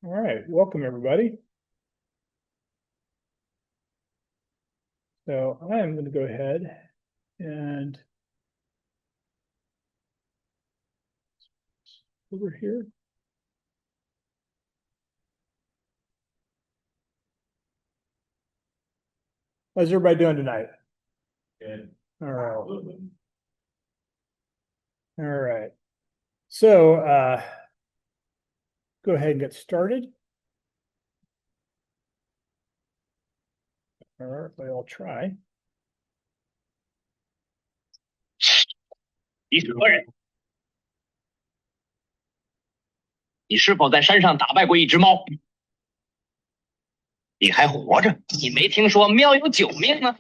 All right, welcome everybody. So I am going to go ahead and over here. How's everybody doing tonight? Good. All right. All right. So go ahead and get started. All right, I'll try. 你是何人？你是否在山上打败过一只猫？你还活着？你没听说喵有9命吗？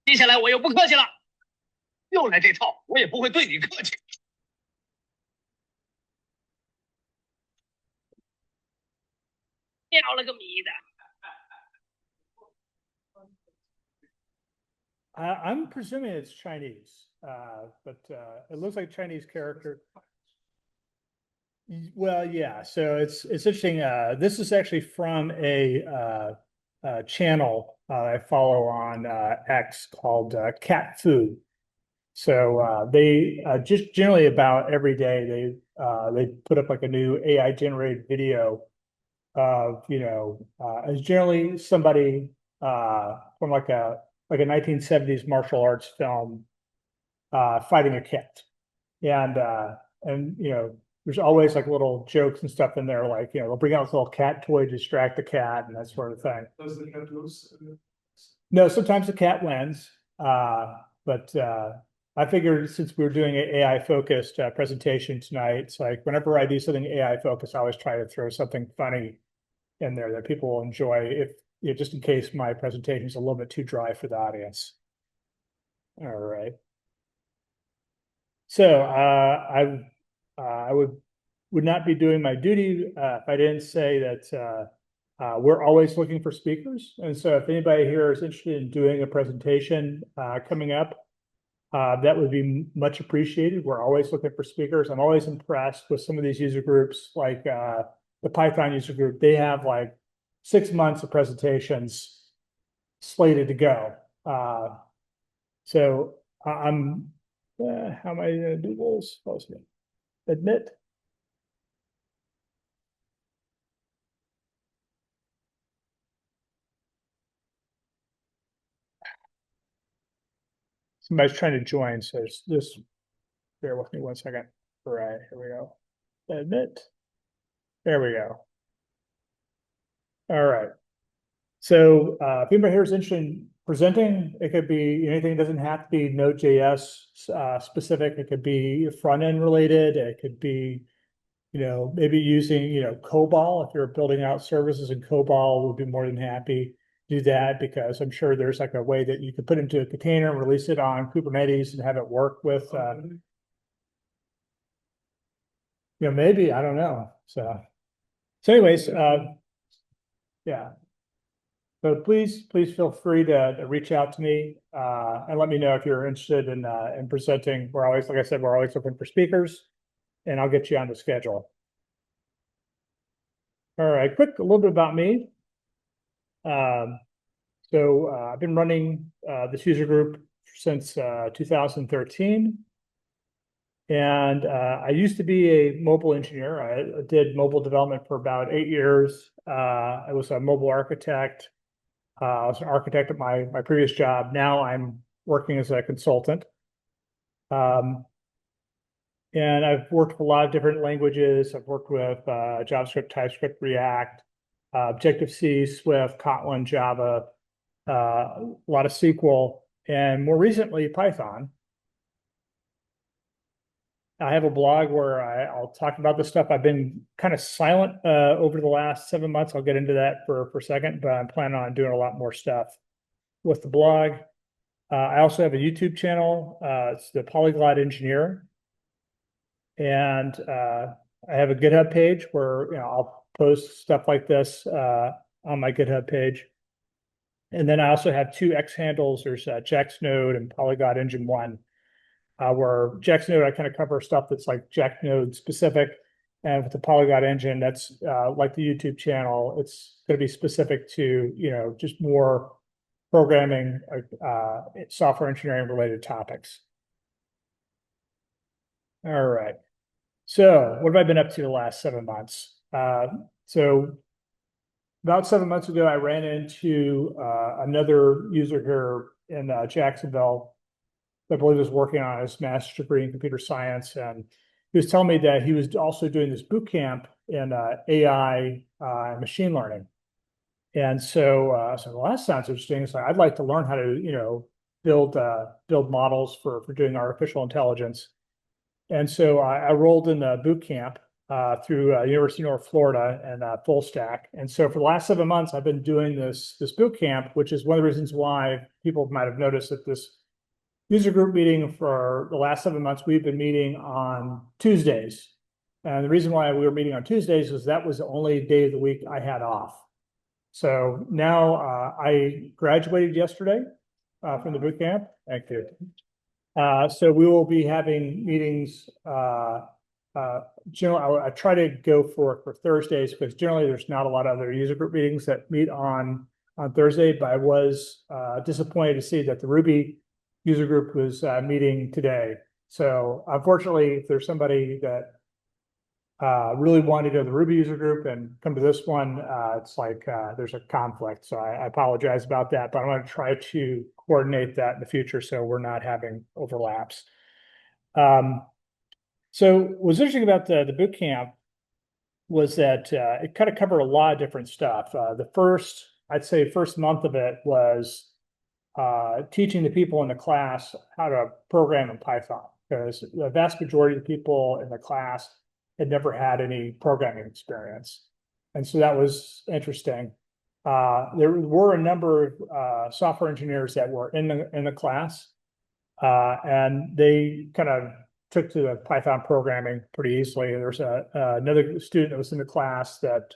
接下来我又不客气了，又来这套，我也不会对你客气。喵了个咪的！I'm presuming it's Chinese, but it looks like Chinese character. Well, yeah. So it's interesting. This is actually from a channel I follow on X called Cat Food. So they just generally about every day they put up like a new AI generated video of it's generally somebody from like a 1970s martial arts film fighting a cat, and there's always like little jokes and stuff in there, like they'll bring out this little cat toy to distract the cat and that sort of thing. Does the cat lose? No, sometimes the cat wins, but I figured since we were doing an AI focused presentation tonight, it's like whenever I do something AI focused, I always try to throw something funny in there that people will enjoy, if just in case my presentation is a little bit too dry for the audience. All right. So I would not be doing my duty if I didn't say that we're always looking for speakers. And so if anybody here is interested in doing a presentation coming up, that would be much appreciated. We're always looking for speakers. I'm always impressed with some of these user groups, like the Python user group. They have like 6 months of presentations slated to go. So I'm, how am I going to do this? Admit. Somebody's trying to join, so just bear with me 1 second. All right, here we go. Admit. There we go. All right. So if anybody here is interested in presenting, it could be anything. It doesn't have to be Node.js specific. It could be front end related. It could be, maybe using, COBOL. If you're building out services in COBOL, we'll be more than happy to do that, because I'm sure there's like a way that you could put into a container and release it on Kubernetes and have it work with, maybe, I don't know. So anyways, yeah. So please feel free to reach out to me and let me know if you're interested in presenting. We're always, like I said, we're always looking for speakers, and I'll get you on the schedule. All right, a little bit about me. So I've been running this user group since 2013. And I used to be a mobile engineer. I did mobile development for about 8 years. I was a mobile architect. I was an architect at my previous job. Now I'm working as a consultant. And I've worked with a lot of different languages. I've worked with JavaScript, TypeScript, React, Objective-C, Swift, Kotlin, Java, a lot of SQL, and more recently, Python. I have a blog where I'll talk about this stuff. I've been kind of silent over the last 7 months. I'll get into that for a second, but I'm planning on doing a lot more stuff with the blog. I also have a YouTube channel. It's the Polyglot Engineer. And I have a GitHub page where I'll post stuff like this on my GitHub page. And then I also have 2 X handles. There's JaxNode and Polyglot Engine 1. where JaxNode, I kind of cover stuff that's like JaxNode specific. And with the Polyglot engine, that's like the YouTube channel, it's going to be specific to, just more programming, software engineering related topics. All right. So what have I been up to the last 7 months? So about 7 months ago, I ran into another user here in Jacksonville. I believe was working on his master's degree in computer science, and he was telling me that he was also doing this boot camp in AI and machine learning. And so, well, that sounds interesting. So I'd like to learn how to, build models for doing artificial intelligence. And so I rolled in the boot camp through University of North Florida and full stack. And so for the last 7 months, I've been doing this boot camp, which is one of the reasons why people might have noticed that this user group meeting for the last 7 months, we've been meeting on Tuesdays. And the reason why we were meeting on Tuesdays is that was the only day of the week I had off. So now I graduated yesterday from the boot camp. Thank you. So we will be having meetings. Generally, I try to go for Thursdays because generally there's not a lot of other user group meetings that meet on Thursday. But I was disappointed to see that the Ruby user group was meeting today. So unfortunately, if there's somebody that really wanted to go to the Ruby user group and come to this one, it's like there's a conflict. So I apologize about that, but I'm going to try to coordinate that in the future so we're not having overlaps. So what's interesting about the boot camp was that it kind of covered a lot of different stuff. I'd say first month of it was teaching the people in the class how to program in Python, because the vast majority of the people in the class had never had any programming experience. And so that was interesting. There were a number of software engineers that were in the class, and they kind of took to the Python programming pretty easily. There's another student that was in the class that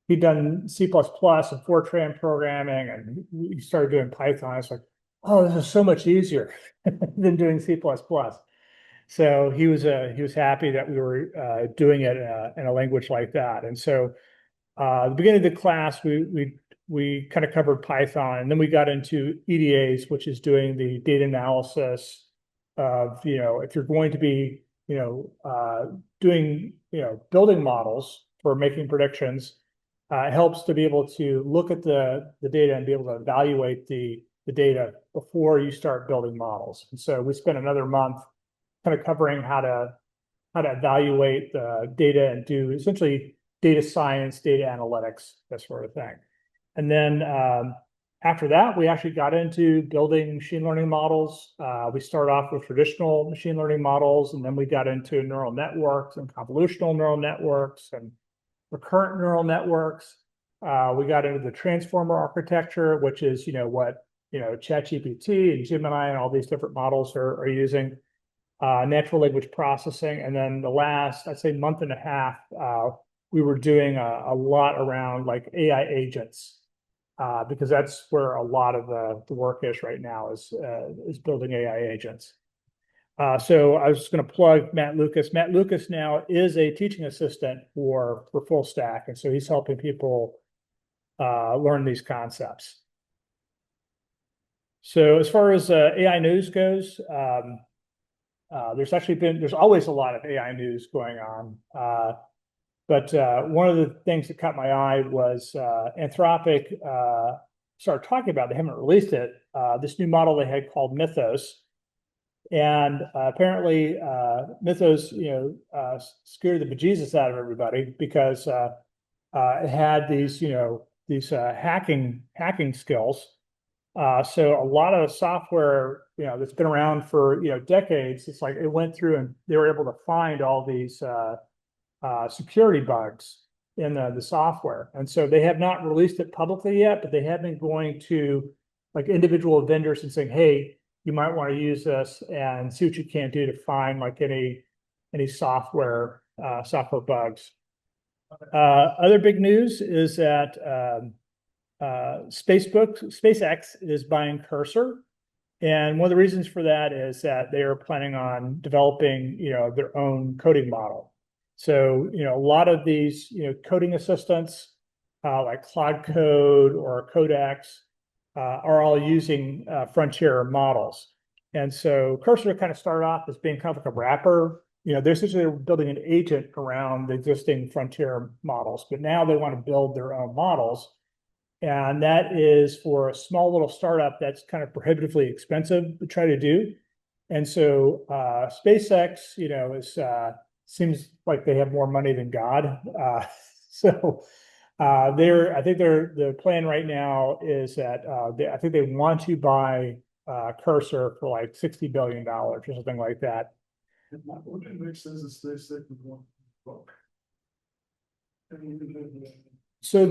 he'd done C++ and Fortran programming, and he started doing Python. It's like, oh, this is so much easier than doing C++. So he was happy that we were doing it in a language like that. And so at the beginning of the class, we kind of covered Python, and then we got into EDAs, which is doing the data analysis of, if you're going to be, doing, building models for making predictions. It helps to be able to look at the data and be able to evaluate the data before you start building models. And so we spent another month kind of covering how to evaluate the data and do essentially data science, data analytics, that sort of thing. And then after that, we actually got into building machine learning models. We started off with traditional machine learning models, and then we got into neural networks and convolutional neural networks and recurrent neural networks. We got into the transformer architecture, which is, what, ChatGPT and Gemini and all these different models are using. Natural language processing. And then the last, I'd say, month and a half, we were doing a lot around like AI agents, because that's where a lot of the work is right now, is building AI agents. So I was just going to plug Matt Lucas. Matt Lucas now is a teaching assistant for full stack. And so he's helping people learn these concepts. So as far as AI news goes, there's always a lot of AI news going on. But one of the things that caught my eye was Anthropic started talking about, they haven't released it, this new model they had called Mythos. And apparently Mythos, scared the bejesus out of everybody because it had these hacking skills. So a lot of the software, that's been around for, decades, it's like it went through and they were able to find all these security bugs in the software. And so they have not released it publicly yet, but they have been going to like individual vendors and saying, hey, you might want to use this and see what you can do to find like any software bugs. Other big news is that SpaceX is buying Cursor. And one of the reasons for that is that they are planning on developing, their own coding model. So, a lot of these, coding assistants, like Cloud Code or Codex, are all using frontier models. And so Cursor kind of started off as being kind of like a wrapper. They're essentially building an agent around the existing frontier models, but now they want to build their own models. And that is for a small little startup that's kind of prohibitively expensive to try to do. And so SpaceX, seems like they have more money than God. So I think the plan right now is that I think they want to buy Cursor for like $60 billion or something like that. What makes sense is SpaceX with one book. So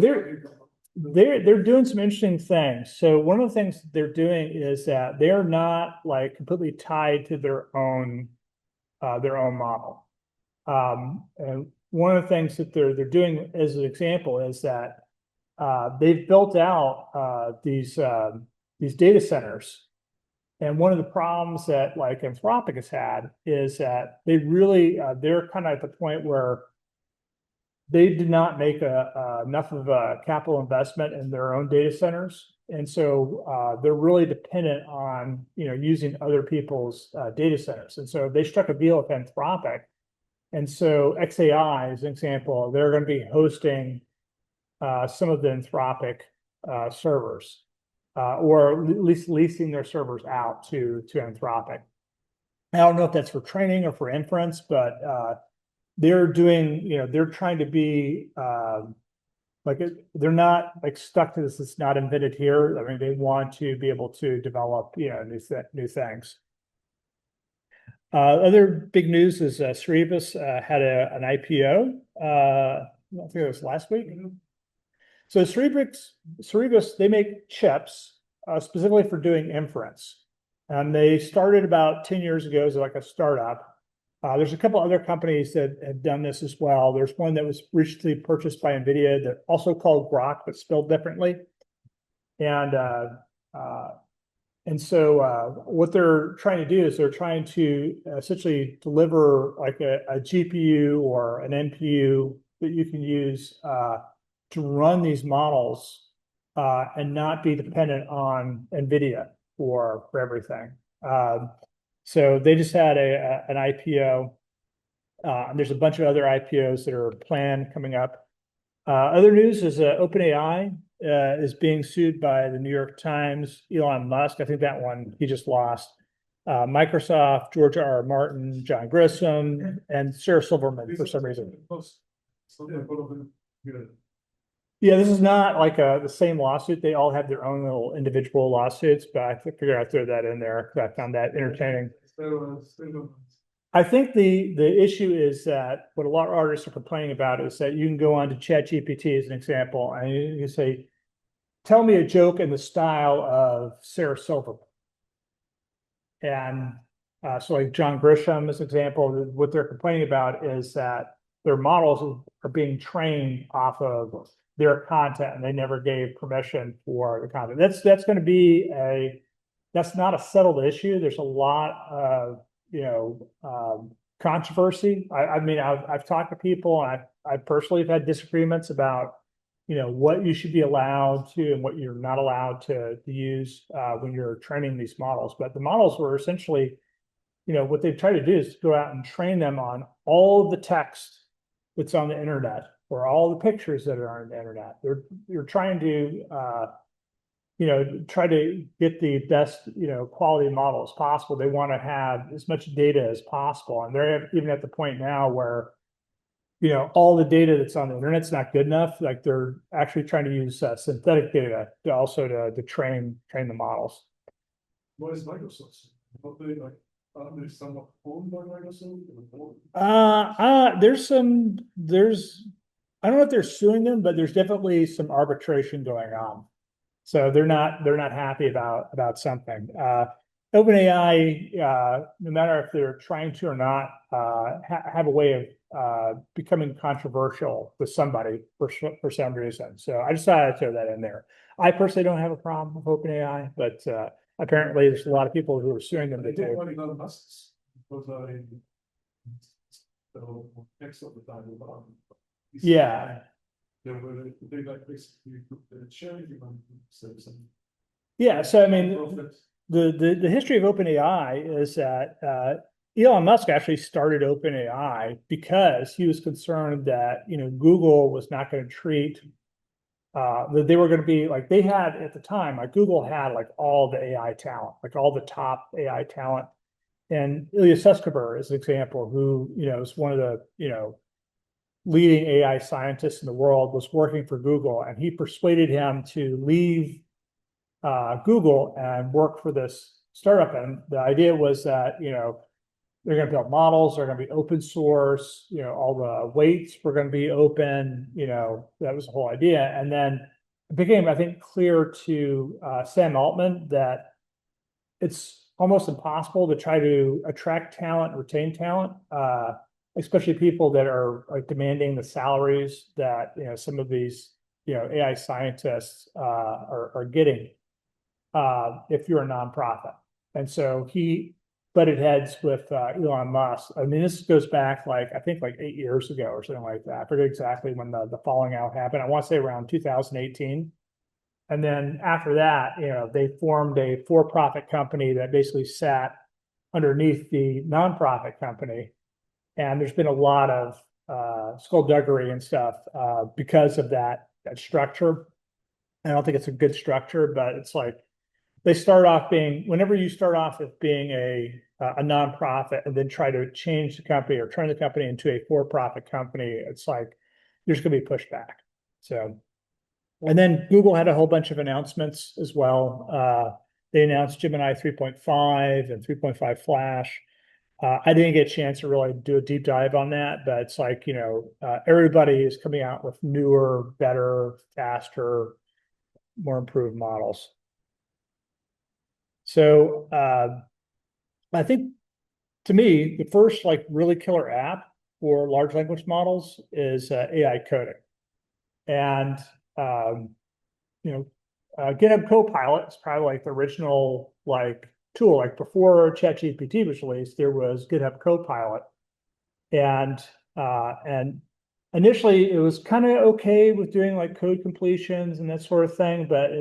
they're doing some interesting things. So one of the things they're doing is that they're not like completely tied to their own model. And one of the things that they're doing as an example is that they've built out these data centers. And one of the problems that like Anthropic has had is that they really they're kind of at the point where they did not make enough of a capital investment in their own data centers. And so they're really dependent on using other people's data centers. And so they struck a deal with Anthropic. And so XAI, as an example, they're going to be hosting some of the Anthropic servers, or at least leasing their servers out to Anthropic. I don't know if that's for training or for inference, but they're doing, they're trying to be they're not like stuck to this. It's not invented here. I mean, they want to be able to develop, new things. Other big news is Cerebras had an IPO. I think it was last week. So Cerebras, they make chips specifically for doing inference. And they started about 10 years ago as like a startup. There's a couple other companies that have done this as well. There's one that was recently purchased by NVIDIA that also called Grok, but spelled differently. And so what they're trying to do is they're trying to essentially deliver like a GPU or an NPU that you can use to run these models and not be dependent on NVIDIA for everything. So they just had an IPO. And there's a bunch of other IPOs that are planned coming up. Other news is OpenAI is being sued by the New York Times, Elon Musk. I think that one he just lost. Microsoft, George R. R. Martin, John Grisham, and Sarah Silverman for some reason. Yeah, this is not like the same lawsuit. They all have their own little individual lawsuits, but I figured I'd throw that in there because I found that entertaining. I think the issue is that what a lot of artists are complaining about is that you can go on to ChatGPT as an example, and you can say, tell me a joke in the style of Sarah Silverman. And so like John Grisham as an example, what they're complaining about is that their models are being trained off of their content and they never gave permission for the content. That's going to be that's not a settled issue. There's a lot of controversy. I mean, I've talked to people and I personally have had disagreements about what you should be allowed to and what you're not allowed to use when you're training these models. But the models were essentially, what they try to do is go out and train them on all of the text that's on the internet or all the pictures that are on the internet. You're trying to try to get the best, quality model as possible. They want to have as much data as possible. And they're even at the point now where, all the data that's on the internet's not good enough. Like they're actually trying to use synthetic data to also to train the models. What is Microsoft? What they like? There's somewhat owned by Microsoft. I don't know if they're suing them, but there's definitely some arbitration going on. So they're not happy about something. OpenAI, no matter if they're trying to or not, have a way of becoming controversial with somebody for some reason. So I just thought I'd throw that in there. I personally don't have a problem with OpenAI, but apparently there's a lot of people who are suing them They to didn't do. want to go Musk's because so next of the time about. Yeah. They were they like basically the charity money citizen. Yeah, so I mean, the history of OpenAI is that Elon Musk actually started OpenAI because he was concerned that Google was not going to treat that they were going to be like they had at the time, like Google had like all the AI talent, like all the top AI talent. And Ilya Sutskever is an example who, is one of the, leading AI scientists in the world, was working for Google, and he persuaded him to leave Google and work for this startup. And the idea was that, they're going to build models, they're going to be open source, all the weights were going to be open, that was the whole idea. And then it became, I think, clear to Sam Altman that it's almost impossible to try to attract talent, retain talent, especially people that are like demanding the salaries that some of these AI scientists are getting if you're a nonprofit. And so he butted heads with Elon Musk. I mean, this goes back I think 8 years ago or something like that. I forget exactly when the falling out happened. I want to say around 2018. And then after that, they formed a for-profit company that basically sat underneath the nonprofit company. And there's been a lot of skullduggery and stuff because of that structure. I don't think it's a good structure, but it's like they start off being, whenever you start off as being a nonprofit and then try to change the company or turn the company into a for-profit company, it's like there's going to be pushback. So. And then Google had a whole bunch of announcements as well. They announced Gemini 3.5 and 3.5 Flash. I didn't get a chance to really do a deep dive on that, but it's like, everybody is coming out with newer, better, faster, more improved models. So I think, to me, the first really killer app for large language models is AI coding. And GitHub Copilot is probably the original tool. Before ChatGPT was released, there was GitHub Copilot, and initially it was kind of okay with doing code completions and that sort of thing, but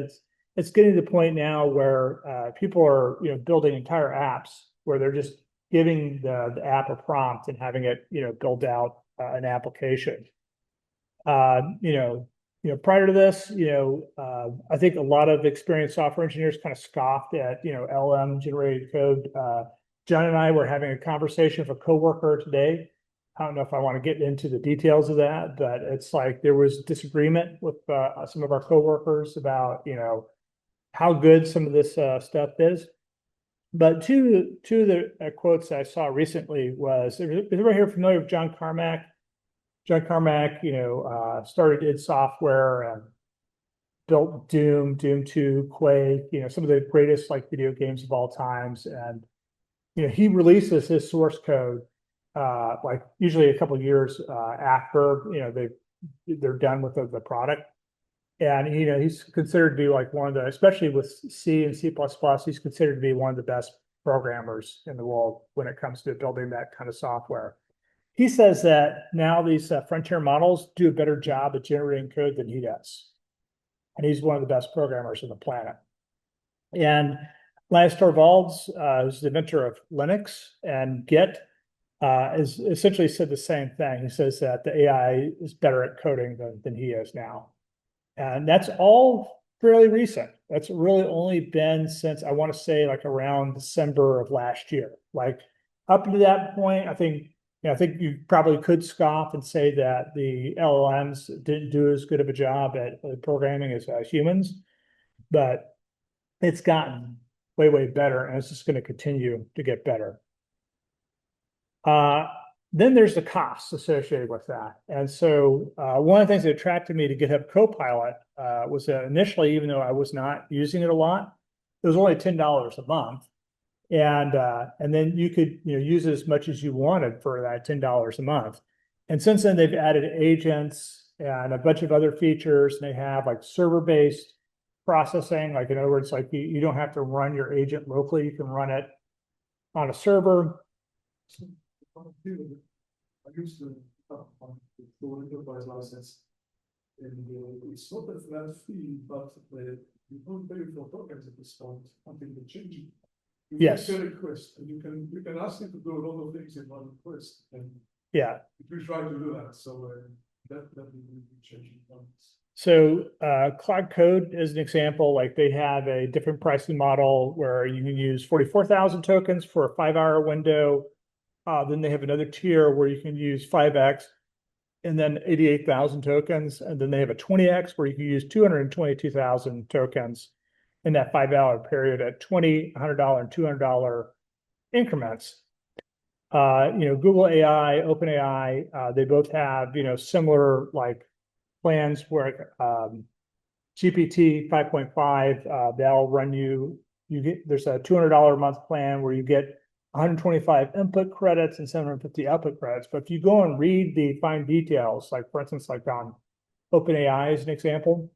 it's getting to the point now where people are building entire apps where they're just giving the app a prompt and having it build out an application. Prior to this, I think a lot of experienced software engineers kind of scoffed at, LM generated code. John and I were having a conversation with a coworker today. I don't know if I want to get into the details of that, but it's like there was disagreement with some of our coworkers about, how good some of this stuff is. But two of the quotes I saw recently was, is everybody here familiar with John Carmack? John Carmack, started id Software and built Doom 2, Quake, some of the greatest video games of all times. And, he releases his source code, usually a couple of years after, they're done with the product. And, he's considered to be one of the, especially with C and C++, he's considered to be one of the best programmers in the world when it comes to building that kind of software. He says that now these frontier models do a better job at generating code than he does. And he's one of the best programmers on the planet. And Linus Torvalds, who's the inventor of Linux and Git, is essentially said the same thing. He says that the AI is better at coding than he is now. And that's all fairly recent. That's really only been since, I want to say, around December of last year. Up to that point, I think you probably could scoff and say that the LLMs didn't do as good of a job at programming as humans, but it's gotten way, way better, and it's just going to continue to get better. Then there's the costs associated with that. And so one of the things that attracted me to GitHub Copilot was that initially, even though I was not using it a lot, it was only $10 a month. And then you could use it as much as you wanted for that $10 a month. And since then, they've added agents and a bunch of other features. And they have server-based processing. Like in other words, like you don't have to run your agent locally. You can run it on a server. So, I used to have one for enterprise license. And it's not a flat fee, but you don't pay for tokens at this point until they change it. You Yes. get a request, and you can ask it to do a lot of things in one request, and Yeah. we try to do that. So that will be changing things. So Cloud Code is an example. Like they have a different pricing model where you can use 44,000 tokens for a 5-hour window. Then they have another tier where you can use 5x and then 88,000 tokens. And then they have a 20x where you can use 222,000 tokens in that 5-hour period at $20, $100, and $200 increments. Google AI, OpenAI, they both have, similar like plans where GPT 5.5, they'll run there's a $200 a month plan where you get 125 input credits and 750 output credits. But if you go and read the fine details, like for instance, like on OpenAI as an example,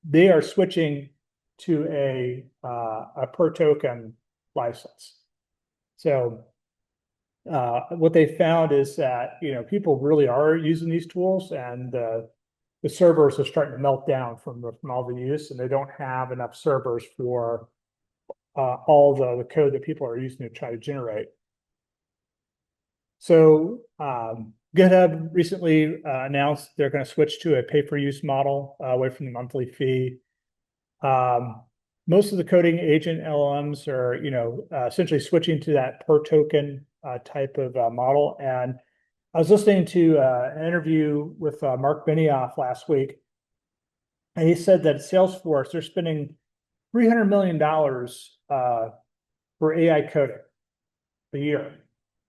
they are switching to a per token license. So what they found is that people really are using these tools, and the servers are starting to melt down from all the use, and they don't have enough servers for all the code that people are using to try to generate. So GitHub recently announced they're going to switch to a pay-per-use model away from the monthly fee. Most of the coding agent LLMs are, essentially switching to that per token type of model. And I was listening to an interview with Mark Benioff last week, and he said that Salesforce, they're spending $300 million for AI coding a year.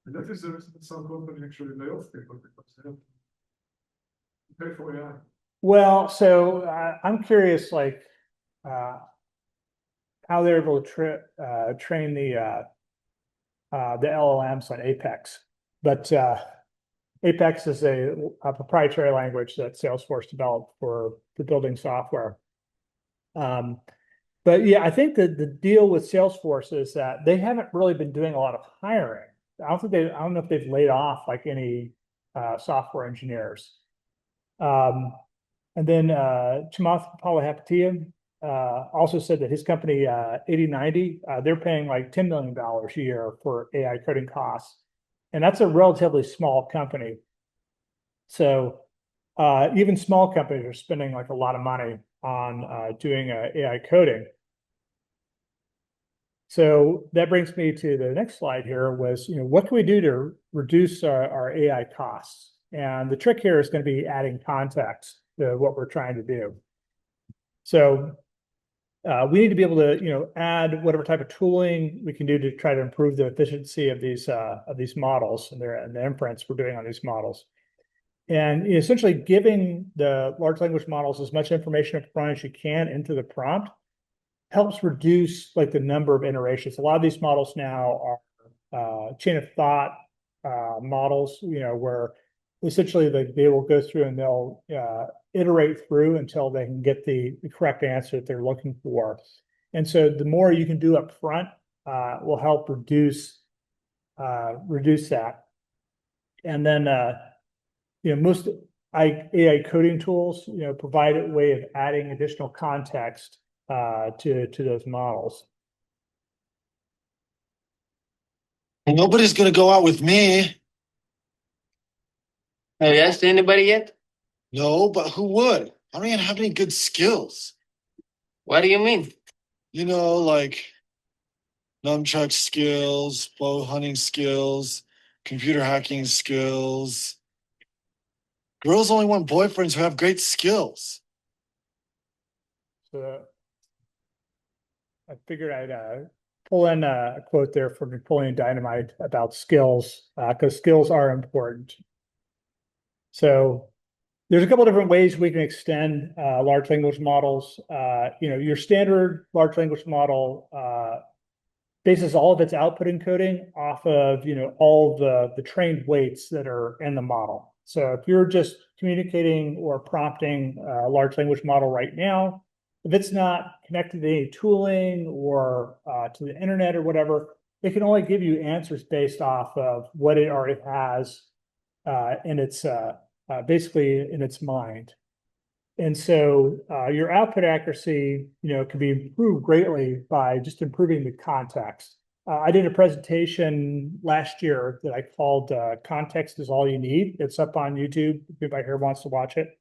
And that is the reason some company actually lay off people because they have to pay for AI. Well, so I'm curious, like how they're able to train the LLMs on Apex, but Apex is a proprietary language that Salesforce developed for building software. But yeah, I think that the deal with Salesforce is that they haven't really been doing a lot of hiring. I don't know if they've laid off like any software engineers. And then Chamath Palihapitiya also said that his company 8090, they're paying like $10 million a year for AI coding costs, and that's a relatively small company. So even small companies are spending like a lot of money on doing AI coding. So that brings me to the next slide here was, what can we do to reduce our AI costs? And the trick here is going to be adding context to what we're trying to do. So we need to be able to, add whatever type of tooling we can do to try to improve the efficiency of these models and the inference we're doing on these models. And essentially giving the large language models as much information up front as you can into the prompt helps reduce like the number of iterations. A lot of these models now are chain of thought models, where essentially they will go through and they'll iterate through until they can get the correct answer that they're looking for. And so the more you can do up front will help reduce that. And then most AI coding tools provide a way of adding additional context to those models. Nobody's gonna go out with me. Have you asked anybody yet? No, but who would? I don't even have any good skills. What do you mean? Like nunchuck skills, bow hunting skills, computer hacking skills. Girls only want boyfriends who have great skills. So I figured I'd pull in a quote there from Napoleon Dynamite about skills, because skills are important. So there's a couple different ways we can extend large language models. Your standard large language model bases all of its output encoding off of all the trained weights that are in the model. So if you're just communicating or prompting a large language model right now, if it's not connected to any tooling or to the internet or whatever, it can only give you answers based off of what it already has in its basically in its mind. And so your output accuracy, can be improved greatly by just improving the context. I did a presentation last year that I called Context is All You Need. It's up on YouTube if anybody here wants to watch it,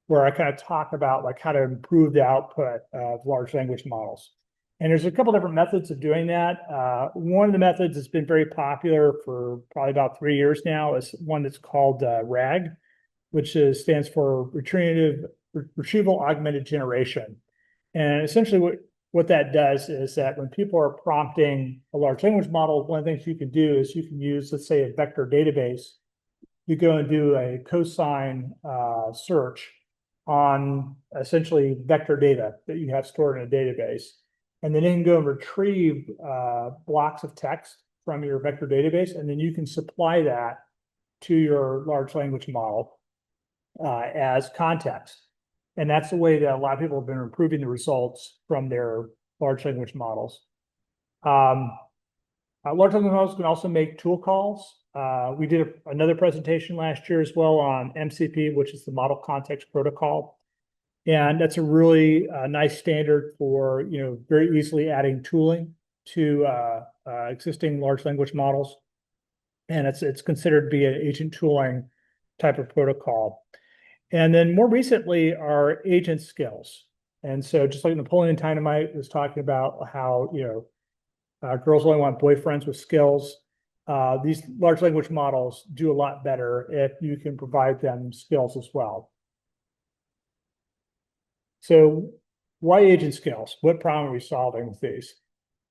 where I kind of talk about like how to improve the output of large language models. And there's a couple different methods of doing that. One of the methods that's been very popular for probably about 3 years now is one that's called RAG, which stands for Retrieval Augmented Generation. And essentially what that does is that when people are prompting a large language model, one of the things you can do is you can use, let's say, a vector database. You go and do a cosine search on essentially vector data that you have stored in a database. And then you can go and retrieve blocks of text from your vector database, and then you can supply that to your large language model as context. And that's the way that a lot of people have been improving the results from their large language models. Large language models can also make tool calls. We did another presentation last year as well on MCP, which is the Model Context Protocol. And that's a really nice standard for, very easily adding tooling to existing large language models. And it's considered to be an agent tooling type of protocol. And then more recently are agent skills. And so just like Napoleon Dynamite was talking about how, girls only want boyfriends with skills. These large language models do a lot better if you can provide them skills as well. So why agent skills? What problem are we solving with these?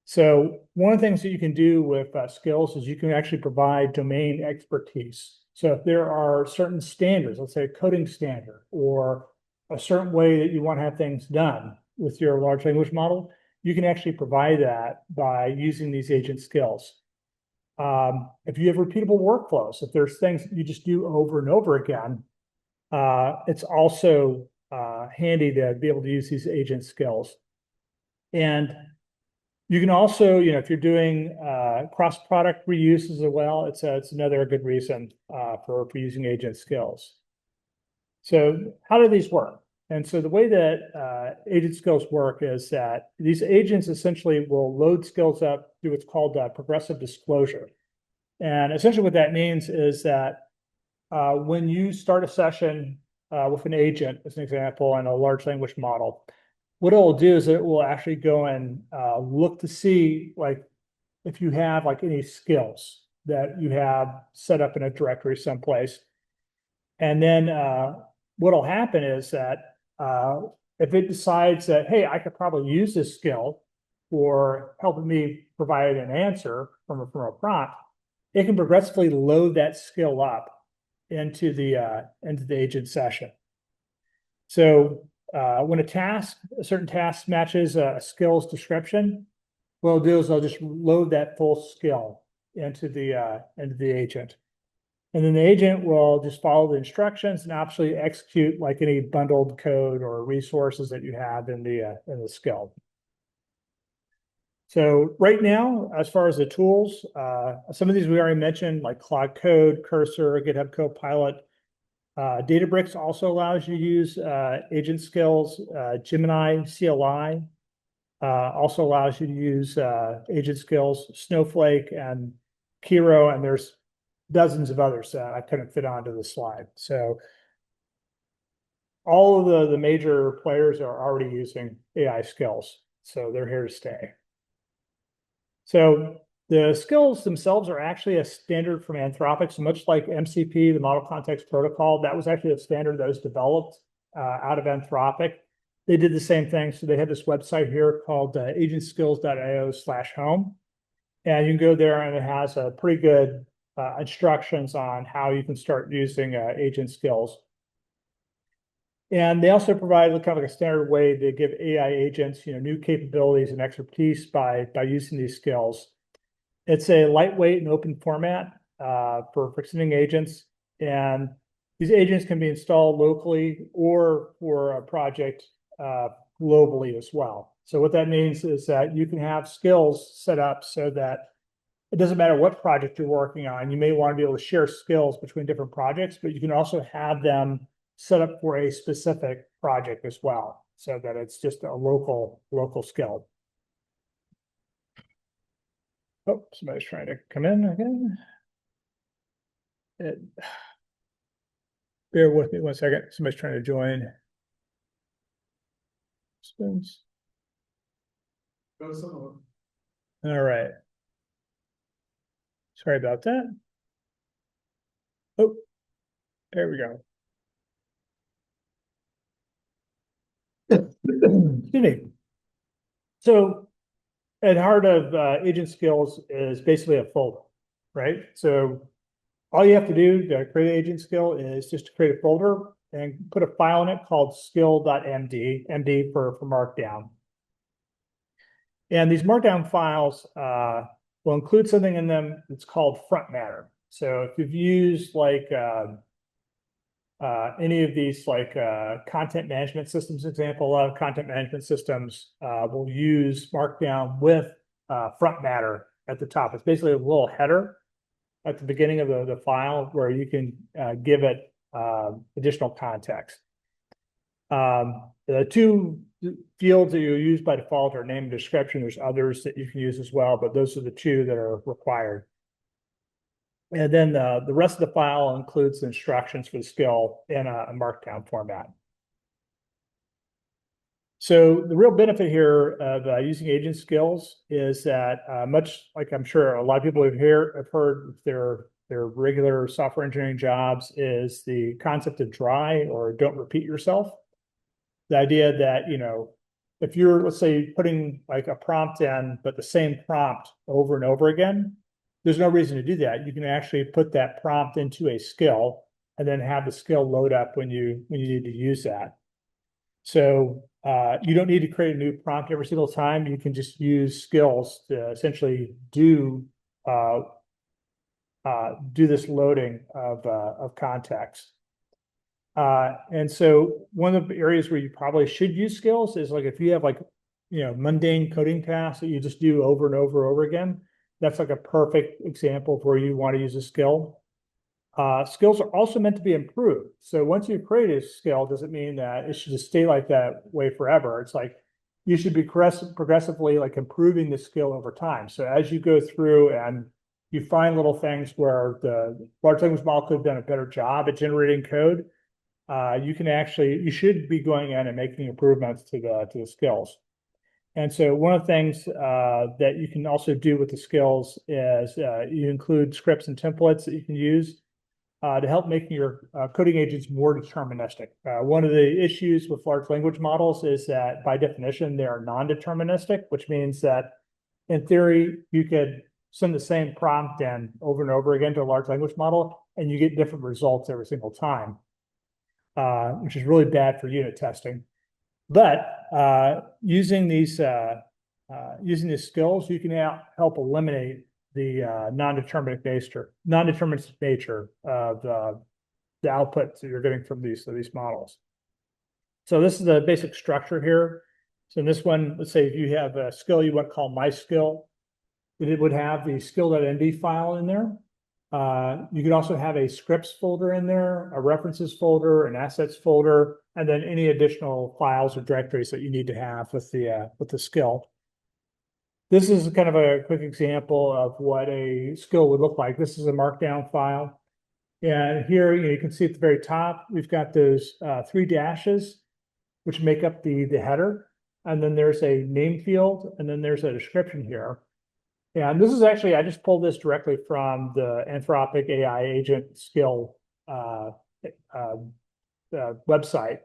So one of the things that you can do with skills is you can actually provide domain expertise. So if there are certain standards, let's say a coding standard or a certain way that you want to have things done with your large language model, you can actually provide that by using these agent skills. If you have repeatable workflows, if there's things that you just do over and over again, it's also handy to be able to use these agent skills. And you can also, if you're doing cross-product reuses as well, it's another good reason for using agent skills. So how do these work? And so the way that agent skills work is that these agents essentially will load skills up through what's called progressive disclosure. And essentially what that means is that when you start a session with an agent, as an example, in a large language model, what it will do is it will actually go and look to see like if you have like any skills that you have set up in a directory someplace. And then what will happen is that if it decides that, hey, I could probably use this skill for helping me provide an answer from a prompt, it can progressively load that skill up into the agent session. So when a certain task matches a skills description, what I'll do is I'll just load that full skill into the agent. And then the agent will just follow the instructions and actually execute like any bundled code or resources that you have in the skill. So right now, as far as the tools, some of these we already mentioned, like Claude Code, Cursor, GitHub Copilot. Databricks also allows you to use agent skills. Gemini CLI also allows you to use agent skills. Snowflake and Kiro, and there's dozens of others that I couldn't fit onto the slide. So all of the major players are already using AI skills, so they're here to stay. So the skills themselves are actually a standard from Anthropic, so much like MCP, the Model Context Protocol. That was actually a standard that was developed out of Anthropic. They did the same thing. So they have this website here called agentskills.io/home. And you can go there and it has a pretty good instructions on how you can start using agent skills. And they also provide kind of like a standard way to give AI agents, new capabilities and expertise by using these skills. It's a lightweight and open format for extending agents. And these agents can be installed locally or for a project globally as well. So what that means is that you can have skills set up so that it doesn't matter what project you're working on. You may want to be able to share skills between different projects, but you can also have them set up for a specific project as well, so that it's just a local skill. Oh, somebody's trying to come in again. Bear with me one second. Somebody's trying to join. Spins. Go somewhere. All right. Sorry about that. Oh, there we go. Excuse me. So at heart of agent skills is basically a folder, right? So all you have to do to create an agent skill is just to create a folder and put a file in it called skill.md, MD for markdown. And these markdown files will include something in them that's called front matter. So if you've used like any of these like content management systems example, a lot of content management systems will use markdown with front matter at the top. It's basically a little header at the beginning of the file where you can give it additional context. The two fields that you use by default are name and description. There's others that you can use as well, but those are the two that are required. And then the rest of the file includes the instructions for the skill in a markdown format. So the real benefit here of using agent skills is that much like I'm sure a lot of people have heard with their regular software engineering jobs is the concept of dry or don't repeat yourself. The idea that, you know, if you're, let's say, putting like a prompt in, but the same prompt over and over again, there's no reason to do that. You can actually put that prompt into a skill and then have the skill load up when you need to use that. So you don't need to create a new prompt every single time. You can just use skills to essentially do this loading of context. And so one of the areas where you probably should use skills is like if you have like, you know, mundane coding tasks that you just do over and over and over again, that's like a perfect example of where you want to use a skill. Skills are also meant to be improved. So once you create a skill, doesn't mean that it should just stay like that way forever. It's like you should be progressively like improving the skill over time. So as you go through and you find little things where the large language model could have done a better job at generating code, you should be going in and making improvements to the skills. And so one of the things that you can also do with the skills is you include scripts and templates that you can use to help making your coding agents more deterministic. One of the issues with large language models is that by definition, they are non-deterministic, which means that in theory, you could send the same prompt in over and over again to a large language model, and you get different results every single time, which is really bad for unit testing. But using these skills, you can help eliminate the non-deterministic nature of the outputs that you're getting from these models. So this is the basic structure here. So in this one, let's say if you have a skill you want to call my skill, it would have the skill.md file in there. You could also have a scripts folder in there, a references folder, an assets folder, and then any additional files or directories that you need to have with the skill. This is kind of a quick example of what a skill would look like. This is a markdown file. And here you can see at the very top, we've got those 3 dashes, which make up the header. And then there's a name field, and then there's a description here. And this is actually, I just pulled this directly from the Anthropic AI agent skill website.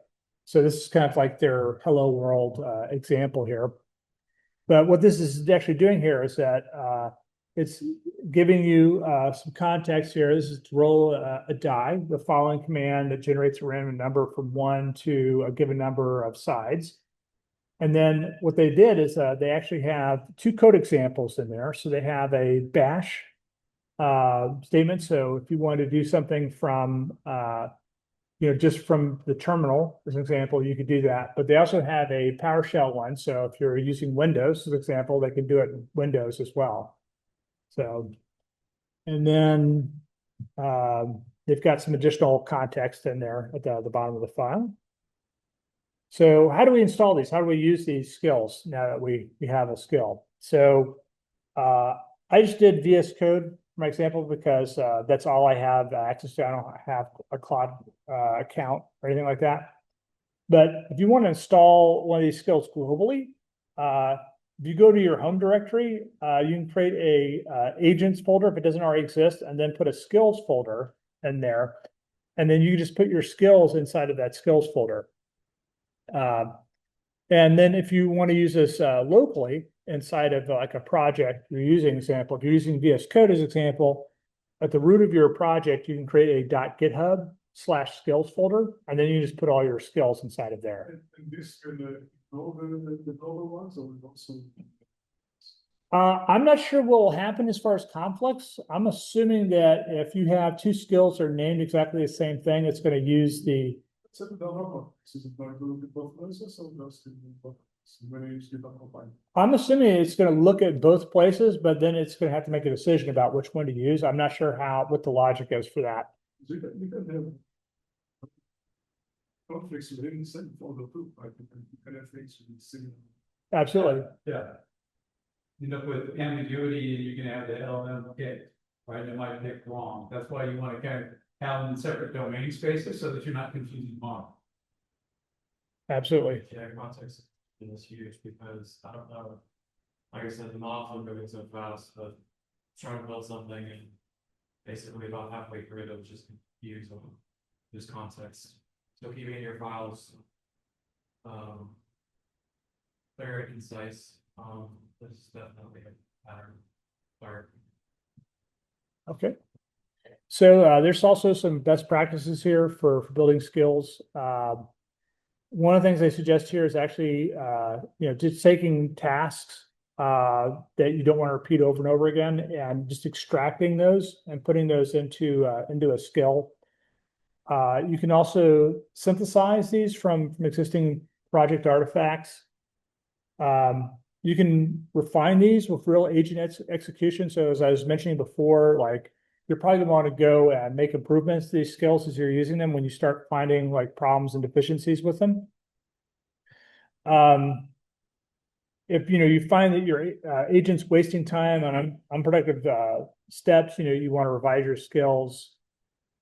So this is kind of like their hello world example here. But what this is actually doing here is that it's giving you some context here. This is to roll a die, the following command that generates a random number from 1 to a given number of sides. And then what they did is they actually have 2 code examples in there. So they have a bash statement. So if you want to do something from just from the terminal, as an example, you could do that. But they also have a PowerShell one. So if you're using Windows, as an example, they can do it in Windows as well. So, and then they've got some additional context in there at the bottom of the file. So how do we install these? How do we use these skills now that we have a skill? So I just did VS Code for my example because that's all I have access to. I don't have a cloud account or anything like that. But if you want to install one of these skills globally, if you go to your home directory, you can create a agents folder if it doesn't already exist, and then put a skills folder in there. And then you just put your skills inside of that skills folder. And then if you want to use this locally inside of like a project you're using, example, if you're using VS Code as example, at the root of your project, you can create a .github/skills folder, and then you just put all your skills inside of there. And this can ignore the global ones, or also. I'm not sure what will happen as far as conflicts. I'm assuming that if you have two skills that are named exactly the same thing, it's going to use the. I'm assuming it's going to look at both places, but then it's going to have to make a decision about which one to use. I'm not sure what the logic is for that. You can have conflicts within the same folder too, right? You can have things with similar. Absolutely. Yeah. You know, with ambiguity, you can have the LM kit, right? It might pick wrong. That's why you want to kind of have them in separate domain spaces so that you're not confusing model. Absolutely. Yeah, context is huge because I don't know. Like I said, the models are moving so fast, but trying to build something and basically about halfway through it, just confused on just context. So keeping your files clear and concise, this is definitely a pattern. Sorry. Okay. So there's also some best practices here for building skills. One of the things they suggest here is actually, just taking tasks that you don't want to repeat over and over again, and just extracting those and putting those into a skill. You can also synthesize these from existing project artifacts. You can refine these with real agent execution. So as I was mentioning before, like you're probably going to want to go and make improvements to these skills as you're using them when you start finding like problems and deficiencies with them. If you find that your agent's wasting time on unproductive steps, you want to revise your skills.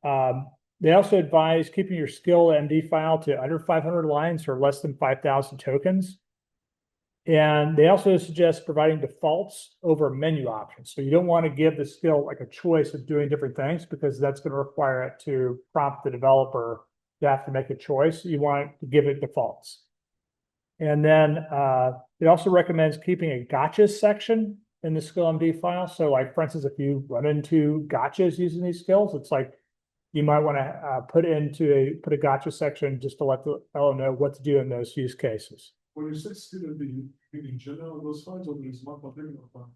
They also advise keeping your skill MD file to under 500 lines or less than 5,000 tokens. And they also suggest providing defaults over menu options. So you don't want to give the skill like a choice of doing different things, because that's going to require it to prompt the developer to have to make a choice. You want to give it defaults. And then it also recommends keeping a gotchas section in the skill MD file. So like, for instance, if you run into gotchas using these skills, it's like you might want to put a gotcha section just to let the fellow know what to do in those use cases. When you say skill MD, in general those files, or there's one particular file?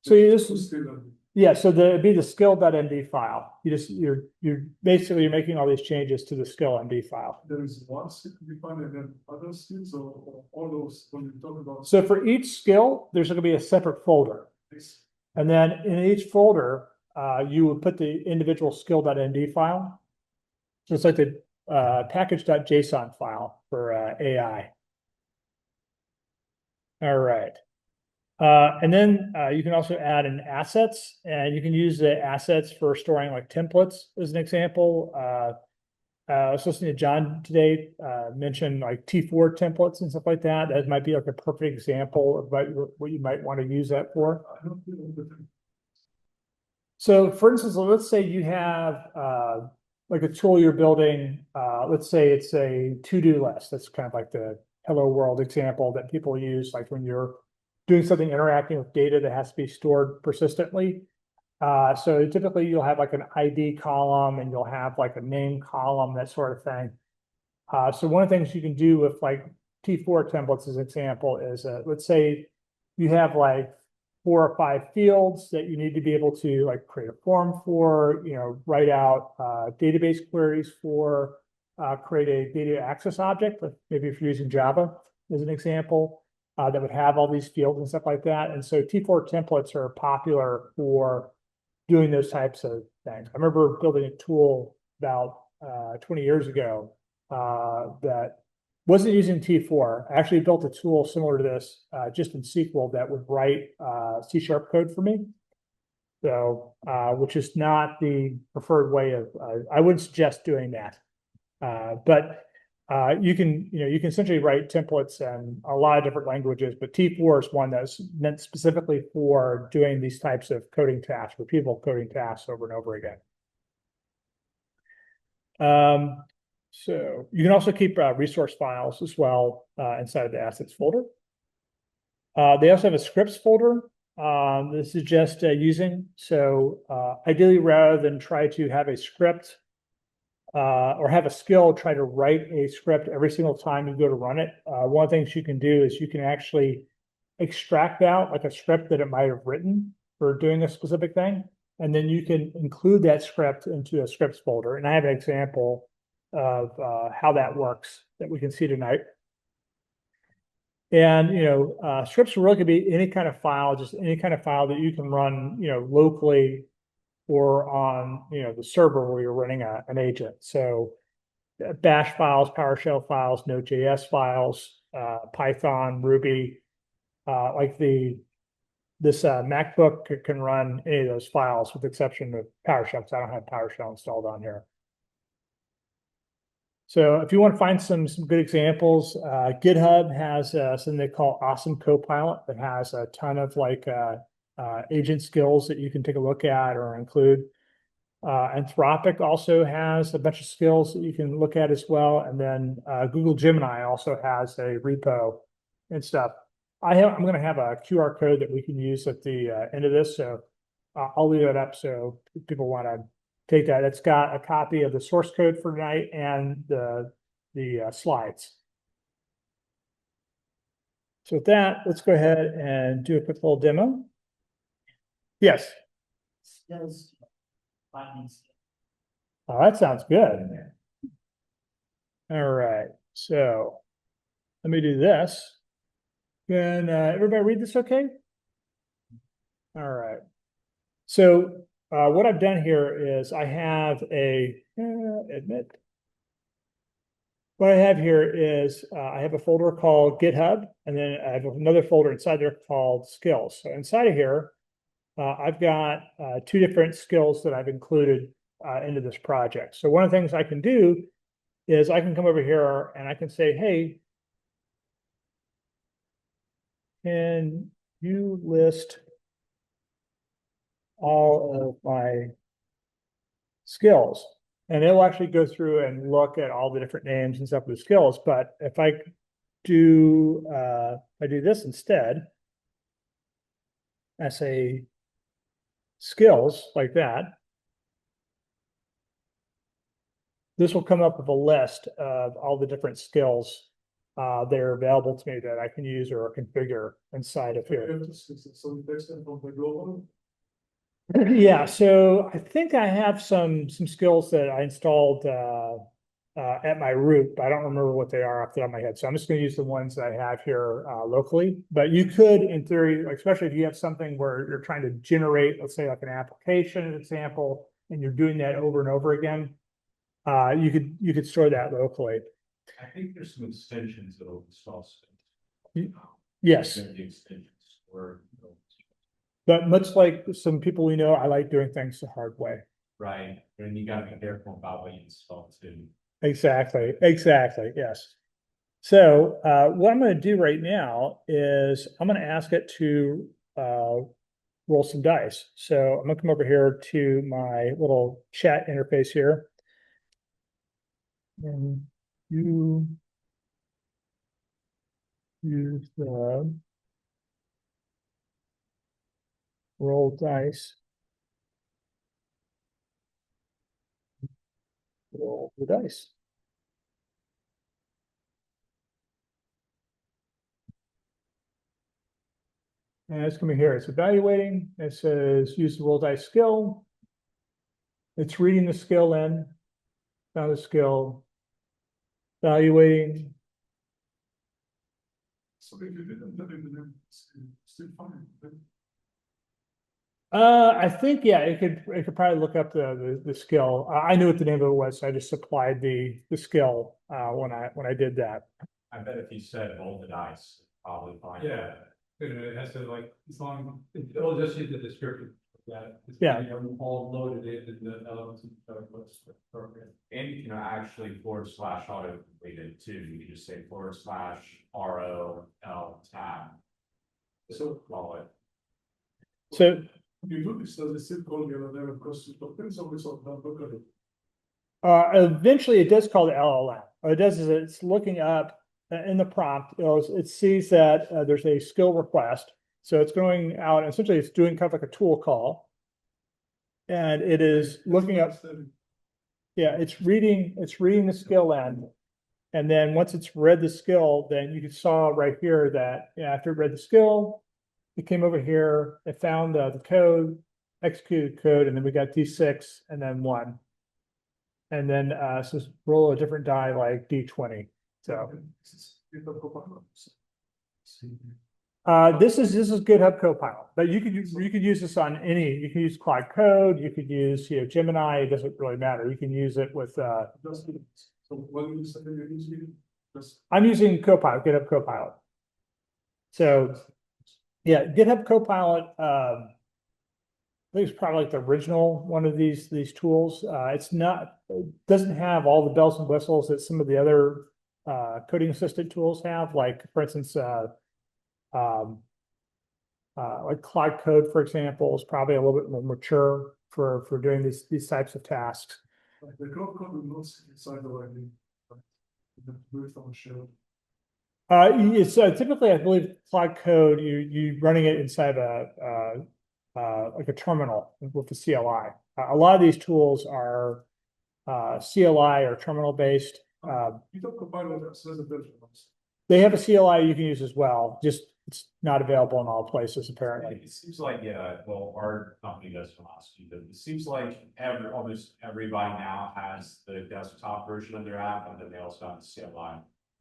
So it'd be the skill.md file. You're basically making all these changes to the skill MD file. There is one skill defined and then other skills, or all those when you talk about. So for each skill, there's going to be a separate folder. This. And then in each folder, you would put the individual skill.md file. So it's like the package.json file for AI. All right. And then you can also add in assets, and you can use the assets for storing like templates as an example. I was listening to John today mention like T4 templates and stuff like that. That might be like a perfect example of what you might want to use that for. So for instance, let's say you have like a tool you're building. Let's say it's a to-do list. That's kind of like the hello world example that people use, like when you're doing something interacting with data that has to be stored persistently. So typically you'll have like an ID column, and you'll have like a name column, that sort of thing. So one of the things you can do with like T4 templates as an example is, let's say you have like 4 or 5 fields that you need to be able to like create a form for, write out database queries for, create a data access object, like maybe if you're using Java as an example, that would have all these fields and stuff like that. And so T4 templates are popular for doing those types of things. I remember building a tool about 20 years ago that wasn't using T4. I actually built a tool similar to this just in SQL that would write C# code for me. So, which is not the preferred way of, I wouldn't suggest doing that. But you can essentially write templates in a lot of different languages, but T4 is one that's meant specifically for doing these types of coding tasks, repeatable coding tasks over and over again. So you can also keep resource files as well inside of the assets folder. They also have a scripts folder. This is just using. So ideally, rather than try to have a script or have a skill try to write a script every single time you go to run it, one of the things you can do is you can actually extract out like a script that it might have written for doing a specific thing. And then you can include that script into a scripts folder. And I have an example of how that works that we can see tonight. And, scripts really could be any kind of file, just any kind of file that you can run, locally or on, the server where you're running an agent. So Bash files, PowerShell files, Node.js files, Python, Ruby, like this MacBook can run any of those files with the exception of PowerShell, because I don't have PowerShell installed on here. So if you want to find some good examples, GitHub has something they call Awesome Copilot that has a ton of like agent skills that you can take a look at or include. Anthropic also has a bunch of skills that you can look at as well. And then Google Gemini also has a repo and stuff. I'm going to have a QR code that we can use at the end of this. So I'll leave it up so if people want to take that. It's got a copy of the source code for tonight and the slides. So with that, let's go ahead and do a quick little demo. Yes. Oh, that sounds good. All right. So let me do this. Can everybody read this okay? All right. So what I've done here is I have what I have here is I have a folder called GitHub, and then I have another folder inside there called skills. So inside of here, I've got 2 different skills that I've included into this project. So one of the things I can do is I can come over here and I can say, hey, can you list all of my skills? And it'll actually go through and look at all the different names and stuff with the skills. But if I do this instead, I say skills like that, this will come up with a list of all the different skills that are available to me that I can use or configure inside of here. Yeah, so I think I have some skills that I installed at my root, but I don't remember what they are off the top of my head. So I'm just going to use the ones that I have here locally. But you could, in theory, especially if you have something where you're trying to generate, let's say like an application example, and you're doing that over and over again, you could store that locally. I think there's some extensions that will install. Yes. The extensions or. But much like some people we know, I like doing things the hard way. Right, and you gotta be careful about what you install too. Exactly, yes. So what I'm going to do right now is I'm going to ask it to roll some dice. So I'm going to come over here to my little chat interface here. And you use the roll dice. Roll the dice. And it's coming here, it's evaluating, it says use the roll dice skill. It's reading the skill in, found the skill, evaluating. So if you didn't put it in there, it's still fine. But I think, yeah, it could probably look up the skill. I knew what the name of it was, so I just supplied the skill, when I did that. I bet if you said roll the dice, probably fine. Yeah, it has to like, as long, it'll just use the description of that. It's Yeah. All loaded in the elements of what's appropriate. And you can actually / auto complete it too. You can just say / ROL tab. So- Call it. So, you do this, does it still call you there, because it depends on this on look at it. eventually it does call the LLM. What it does is it's looking up in the prompt, it sees that there's a skill request. So it's going out, and essentially it's doing kind of like a tool call. And it is looking up, yeah, it's reading the skill in. And then once it's read the skill, then you saw right here that, yeah, after it read the skill, it came over here, it found the code, executed code, and then we got D6 and then 1. And then so roll a different die like D20. So this is GitHub Copilot, but you could use this on any. You can use Cloud Code, you could use Gemini. It doesn't really matter. You can use it with. so what you say you're using? Just I'm using Copilot, GitHub Copilot. So yeah, GitHub Copilot. I think it's probably like the original one of these tools. It doesn't have all the bells and whistles that some of the other coding assistant tools have. Like for instance, like Cloud Code, for example, is probably a little bit more mature for doing these types of tasks. the code will not sit inside the library. You have to do it from a shell. It's typically, I believe, Cloud Code. You running it inside like a terminal with the CLI. A lot of these tools are CLI or terminal based. You don't combine with that, so there's a version of this. They have a CLI you can use as well. Just it's not available in all places apparently. It seems like, yeah, well, our company does from us, but it seems like almost everybody now has the desktop version of their app, and then they also have the CLI.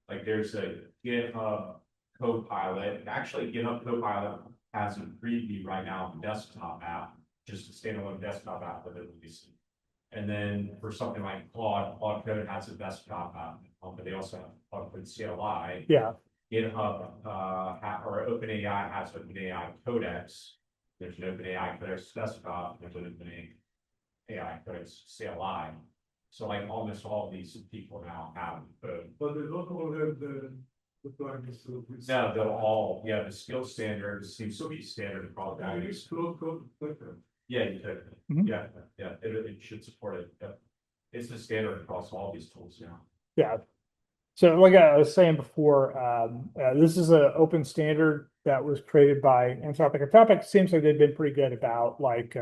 Like there's a GitHub Copilot, actually GitHub Copilot has a preview right now of the desktop app, just a standalone desktop app that they're releasing. And then for something like Cloud Code has a desktop app, but they also have Cloud Code CLI. Yeah. GitHub or OpenAI has OpenAI Codex. There's an OpenAI Codex desktop. There's an OpenAI Codex CLI. So like almost all these people now have code. But they don't all have the plugins to this. No, they'll all, yeah, the skill standard seems to be standard across all I these. use Cloud Code like that. Yeah, you could. Mhm. Yeah, it should support it. Yeah. It's the standard across all these tools now. Yeah. So like I was saying before, this is an open standard that was created by Anthropic. Anthropic seems like they've been pretty good about like,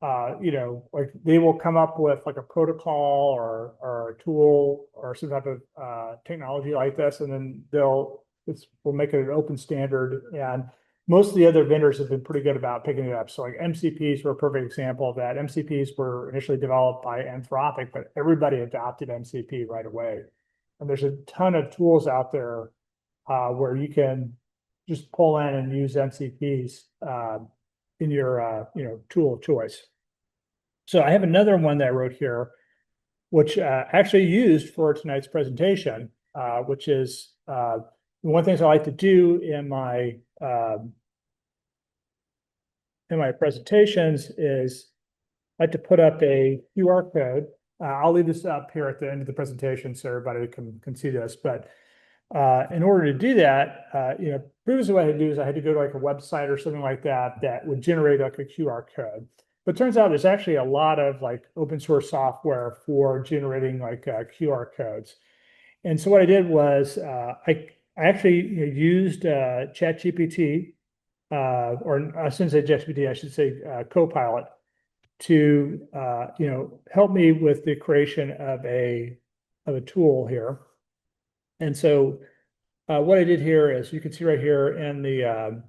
like they will come up with like a protocol or a tool or some type of technology like this, and then we'll make it an open standard. And most of the other vendors have been pretty good about picking it up. So like MCPs were a perfect example of that. MCPs were initially developed by Anthropic, but everybody adopted MCP right away. And there's a ton of tools out there where you can just pull in and use MCPs in your tool of choice. So I have another one that I wrote here, which actually used for tonight's presentation, which is one of the things I like to do in my presentations is I like to put up a QR code. I'll leave this up here at the end of the presentation so everybody can see this. But in order to do that, previously what I had to do is I had to go to like a website or something like that that would generate like a QR code. But it turns out there's actually a lot of like open source software for generating like QR codes. And so what I did was I actually used ChatGPT, or I shouldn't say ChatGPT, I should say Copilot, to help me with the creation of a tool here. And so what I did here is you can see right here in the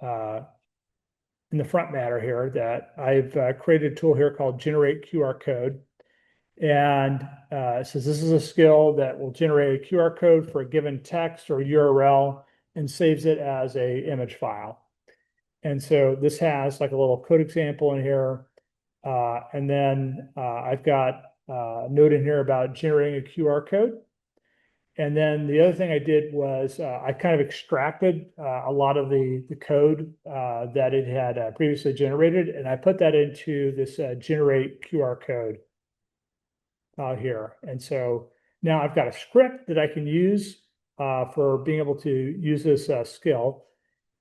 in the front matter here that I've created a tool here called Generate QR Code. And it says this is a skill that will generate a QR code for a given text or URL and saves it as a image file. And so this has like a little code example in here. And then I've got a note in here about generating a QR code. And then the other thing I did was I kind of extracted a lot of the code that it had previously generated, and I put that into this generate QR code here. And so now I've got a script that I can use for being able to use this skill.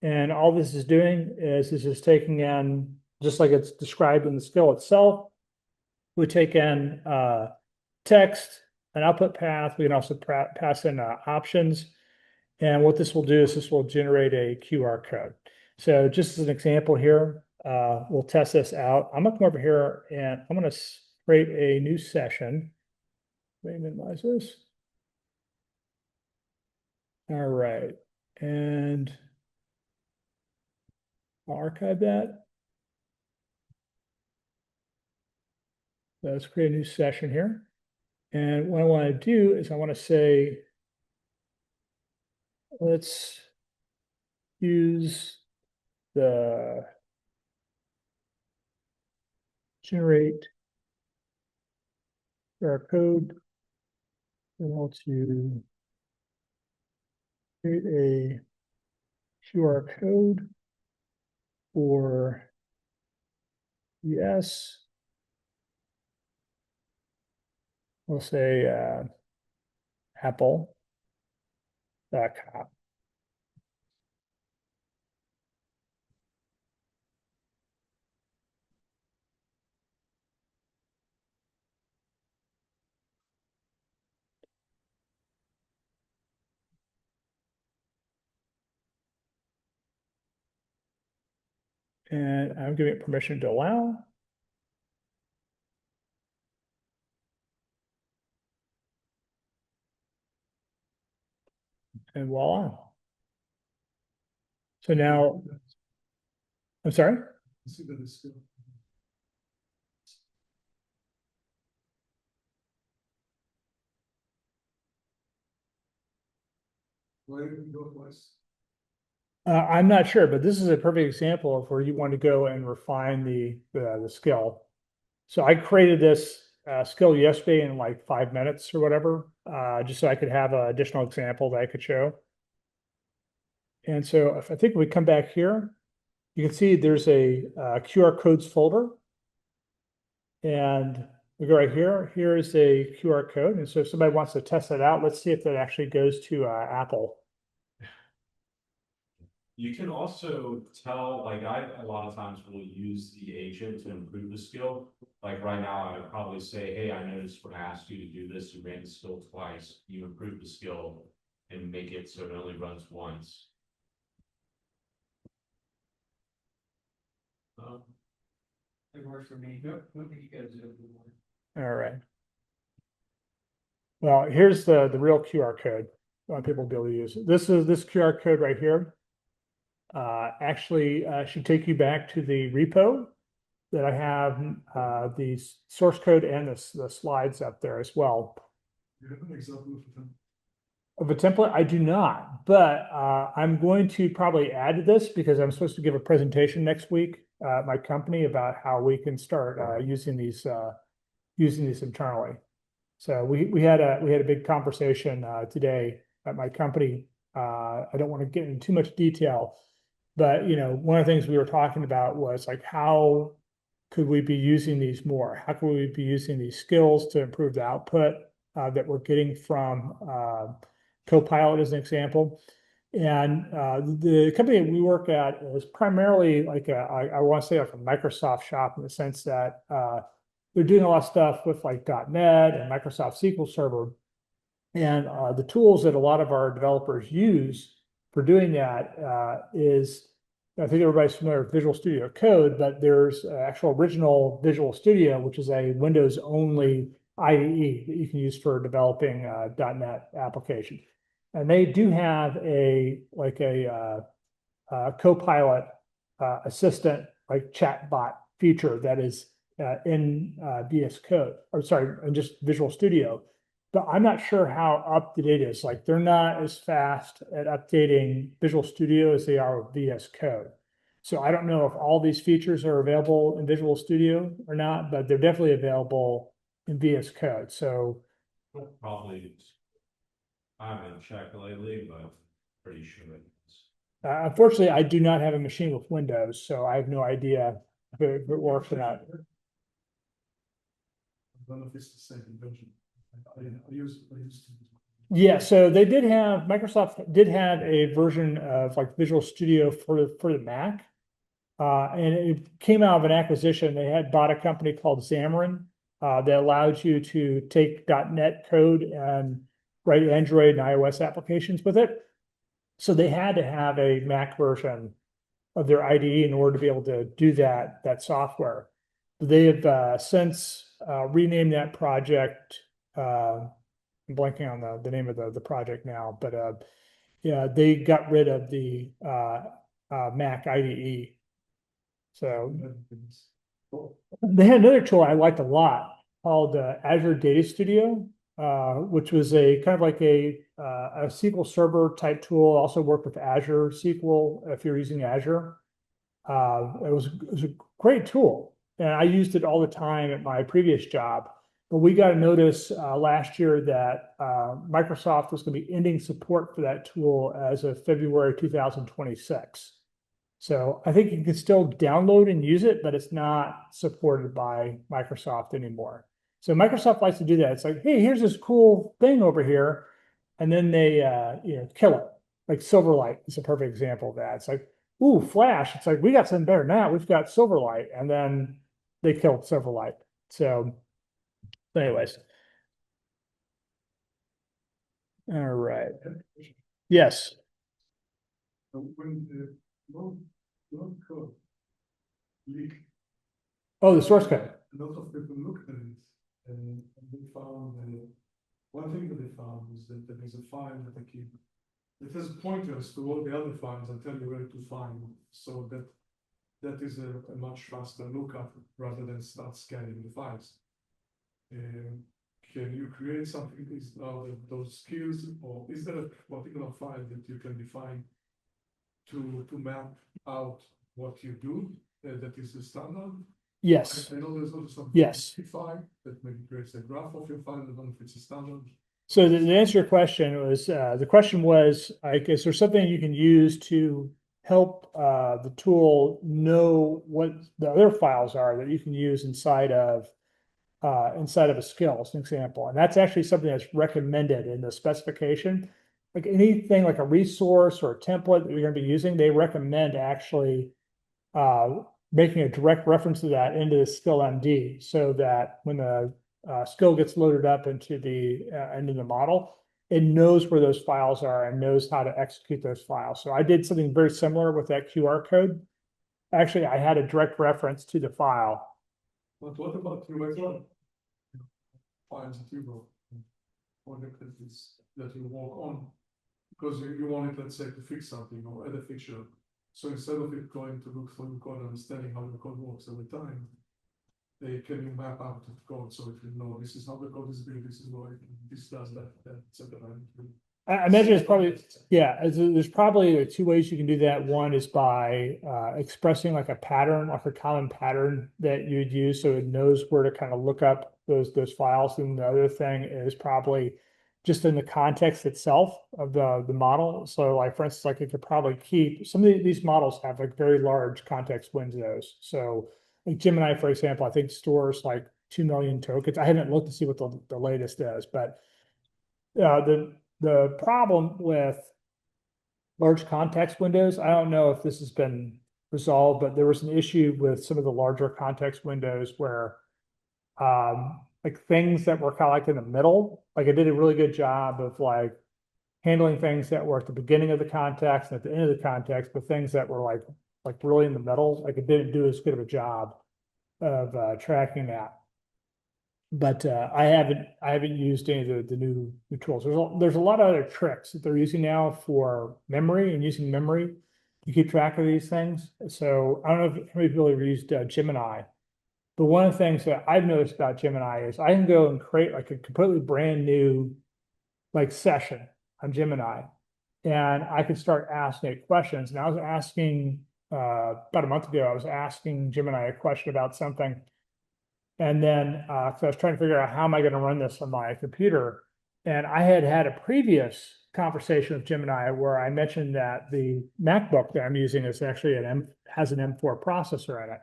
And all this is doing is just taking in, just like it's described in the skill itself, we take in text, an output path. We can also pass in options. And what this will do is this will generate a QR code. So just as an example here, we'll test this out. I'm gonna come over here and I'm gonna create a new session. Let me minimize this. All right, and I'll archive that. Let's create a new session here. And what I want to do is I want to say, let's use the generate QR code. I want to create a QR code for yes. We'll say apple.com. And I'm giving it permission to allow. And voila. So now, I'm sorry? See that it's still. Why didn't we go twice? I'm not sure, but this is a perfect example of where you want to go and refine the skill. So I created this skill yesterday in like 5 minutes or whatever, just so I could have an additional example that I could show. And so if I think we come back here, you can see there's a QR codes folder. And we go right here. Here's a QR code. And so if somebody wants to test that out, let's see if that actually goes to Apple. You can also tell, like a lot of times will use the agent to improve the skill. Like right now, I would probably say, hey, I noticed when I asked you to do this, you ran the skill twice. You improve the skill and make it so it only runs once. It works for me. What do you guys do? All right. Well, here's the real QR code I want people to be able to use. This is this QR code right here. Actually should take you back to the repo that I have the source code and the slides up there as well. You have an example Of a template? I do not, but I'm going to probably add to this because I'm supposed to give a presentation next week at my company about how we can start using these internally. So we had a big conversation today at my company. I don't want to get into too much detail, but one of the things we were talking about was like, how could we be using these more? How could we be using these skills to improve the output that we're getting from Copilot as an example? And the company that we work at is primarily like I want to say like a Microsoft shop in the sense that they're doing a lot of stuff with like .NET and Microsoft SQL Server. And the tools that a lot of our developers use for doing that is, I think everybody's familiar with Visual Studio Code, but there's actual original Visual Studio, which is a Windows-only IDE that you can use for developing .NET applications. And they do have a Copilot assistant, like chatbot feature that is in VS Code, or sorry, in just Visual Studio. But I'm not sure how up to date it is. Like they're not as fast at updating Visual Studio as they are with VS Code. So I don't know if all these features are available in Visual Studio or not, but they're definitely available in VS Code. So Probably. I haven't checked lately, but pretty sure it is. unfortunately, I do not have a machine with Windows, so I have no idea if it works or not. I don't know if it's the same version. I used to. Yeah, so Microsoft did have a version of like Visual Studio for the Mac. And it came out of an acquisition. They had bought a company called Xamarin that allowed you to take .NET code and write Android and iOS applications with it. So they had to have a Mac version of their IDE in order to be able to do that software. They have since renamed that project. I'm blanking on the name of the project now, but yeah, they got rid of the Mac IDE. So they had another tool I liked a lot called Azure Data Studio, which was a kind of like a SQL Server type tool. Also worked with Azure SQL if you're using Azure. It was a great tool, and I used it all the time at my previous job. But we got a notice last year that Microsoft was going to be ending support for that tool as of February 2026. So I think you can still download and use it, but it's not supported by Microsoft anymore. So Microsoft likes to do that. It's like, hey, here's this cool thing over here, and then they kill it. Like Silverlight is a perfect example of that. It's like, ooh, Flash. It's like we got something better now. We've got Silverlight, and then they killed Silverlight. So, anyways, all right. Yes. When the no code leak, Oh, the source code. a lot of people looked at it and they found one thing that they found is that there is a file that they keep. It has pointers to all the other files and tell you where to find. So that is a much faster lookup rather than start scanning the files. Can you create something out of those skills, or is there a particular file that you can define to map out what you do that is the standard? Yes. I know there's also some Yes. file that maybe creates a graph of your file. I don't know if it's a standard. So the answer to your question was, the question was, like, is there something you can use to help the tool know what the other files are that you can use inside of a skill, as an example? And that's actually something that's recommended in the specification. Like anything like a resource or a template that you're going to be using, they recommend actually making a direct reference to that into the skill MD, so that when the skill gets loaded up into the model, it knows where those files are and knows how to execute those files. So I did something very similar with that QR code. Actually, I had a direct reference to the file. But what about you as well? Files that you wrote, project that you work on, because you wanted, let's say, to fix something or add a feature. So instead of it going to look for the code, understanding how the code works every time, can you map out the code so if you know this is how the code is built, this is why this does that, etc. I imagine it's probably, yeah, there's probably two ways you can do that. One is by expressing like a pattern, like a common pattern that you'd use, so it knows where to kind of look up those files. And the other thing is probably just in the context itself of the model. So like, for instance, like it could probably keep, some of these models have like very large context windows. So like Gemini, for example, I think stores like 2 million tokens. I haven't looked to see what the latest is, but the problem with large context windows, I don't know if this has been resolved, but there was an issue with some of the larger context windows where like things that were kind of like in the middle, like it did a really good job of like handling things that were at the beginning of the context and at the end of the context, but things that were like really in the middle, like it didn't do as good of a job of tracking that. But I haven't used any of the new tools. There's a lot of other tricks that they're using now for memory and using memory. to keep track of these things. So I don't know if how many people have used Gemini. But one of the things that I've noticed about Gemini is I can go and create like a completely brand new like session on Gemini. And I can start asking it questions. And I was asking about a month ago, I was asking Gemini a question about something. And then so I was trying to figure out how am I going to run this on my computer. And I had a previous conversation with Gemini where I mentioned that the MacBook that I'm using is actually has an M4 processor in it.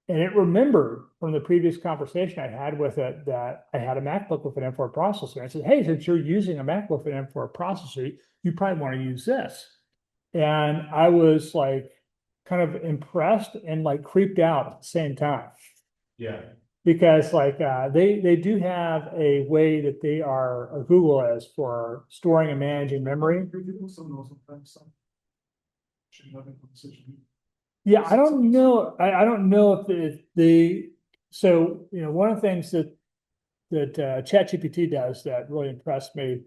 And it remembered from the previous conversation I had with it that I had a MacBook with an M4 processor. I said, hey, since you're using a MacBook with an M4 processor, you probably want to use this. And I was like kind of impressed and like creeped out at the same time. Yeah. Because like they do have a way that they are, or Google is, for storing and managing memory. Yeah, I don't know. I don't know if so you know, one of the things that ChatGPT does that really impressed me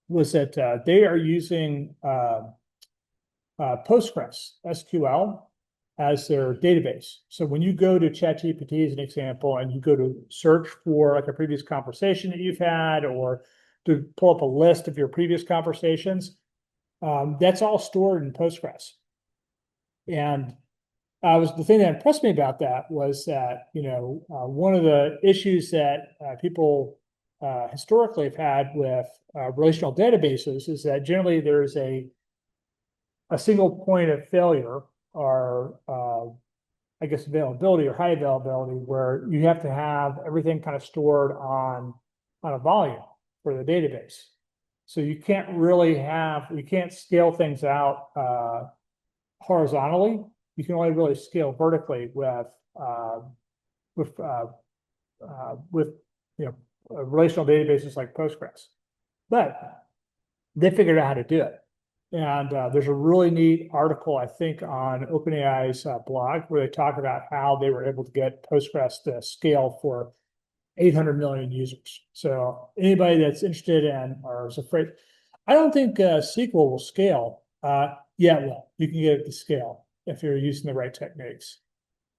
was that they are using Postgres SQL as their database. So when you go to ChatGPT as an example, and you go to search for like a previous conversation that you've had, or to pull up a list of your previous conversations, that's all stored in Postgres. And the thing that impressed me about that was that, you know, one of the issues that people historically have had with relational databases is that generally there's a single point of failure, or I guess availability or high availability, where you have to have everything kind of stored on a volume for the database. So you can't scale things out horizontally. You can only really scale vertically with you know, relational databases like Postgres. But they figured out how to do it. And there's a really neat article, I think, on OpenAI's blog where they talk about how they were able to get Postgres to scale for 800 million users. So anybody that's interested in or is afraid, I don't think SQL will scale. Yeah, well, you can get it to scale if you're using the right techniques.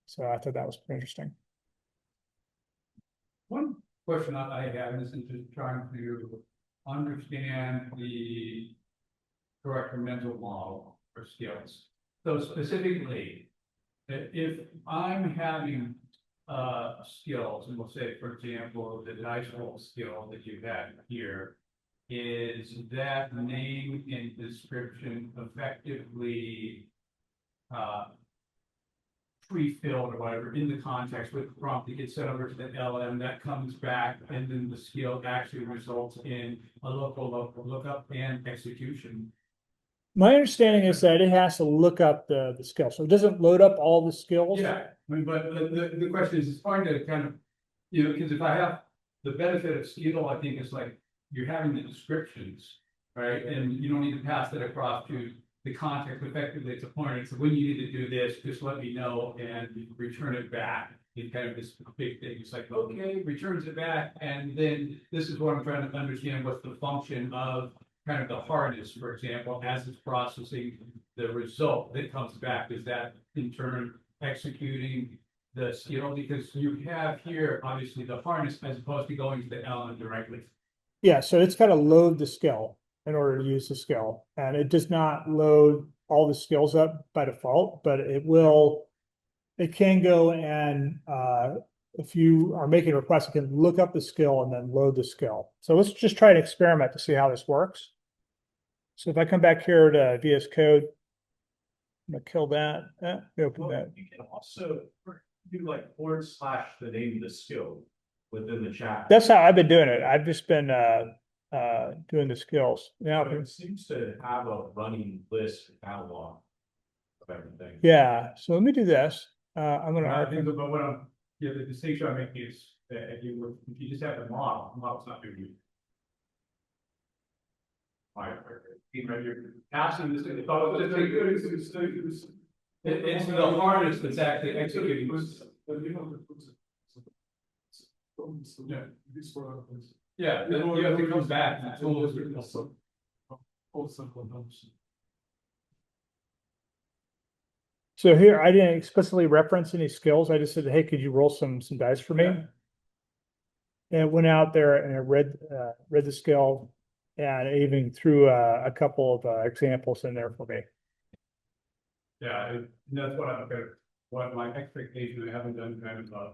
So I thought that was pretty interesting. One question I have is just trying to understand the correct mental model for skills. So specifically, if I'm having skills, and we'll say, for example, the dice roll skill that you have here, is that name and description effectively pre-filled or whatever in the context with the prompt that gets sent over to the LM, that comes back, and then the skill actually results in a local lookup and execution? My understanding is that it has to look up the skill. So it doesn't load up all the skills. Yeah, I mean, but the question is, it's hard to kind of, you know, because if I have the benefit of skill, I think it's like you're having the descriptions, right? And you don't need to pass that across to the context. Effectively, it's a pointer. So when you need to do this, just let me know and return it back. It's kind of this big thing. It's like, okay, returns it back. And then this is what I'm trying to understand, what's the function of kind of the harness, for example, as it's processing the result that comes back. Is that in turn executing the skill? Because you have here, obviously, the harness as opposed to going to the element directly. Yeah, so it's got to load the skill in order to use the skill. And it does not load all the skills up by default, but it can go and if you are making a request, it can look up the skill and then load the skill. So let's just try an experiment to see how this works. So if I come back here to VS Code, I'm gonna kill that. Open that. You can also do like / the name of the skill within the chat. That's how I've been doing it. I've just been doing the skills. Now But it seems to have a running list catalog of everything. yeah, so let me do this. I'm gonna But what the distinction I'm making is that if you just have the model's not doing it. Asking this, it's the harness that's actually executing. Yeah, you have to come back. The tools are also. So here, I didn't explicitly reference any skills. I just said, hey, could you roll some dice for me? Yeah. And it went out there and I read the skill, and it even threw a couple of examples in there for me. Yeah, and that's what I'm gonna, what my expectation, I haven't done kind of a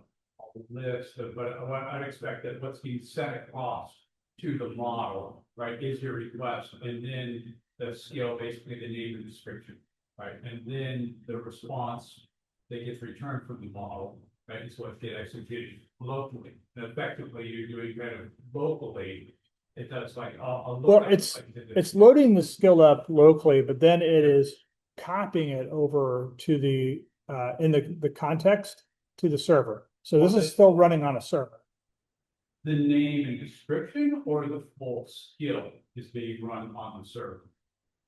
list, but what I'd expect that what's being sent across to the model, right, is your request, and then the skill, basically the name and description, right, and then the response that gets returned from the model, right, is what get executed locally. And effectively, you're doing kind of locally, it does like, I'll look Well, up, it's like, it's loading the skill up locally, but then it is copying it over to the in the context to the server. So this is still running on a server. the name and description, or the full skill is being run on the server?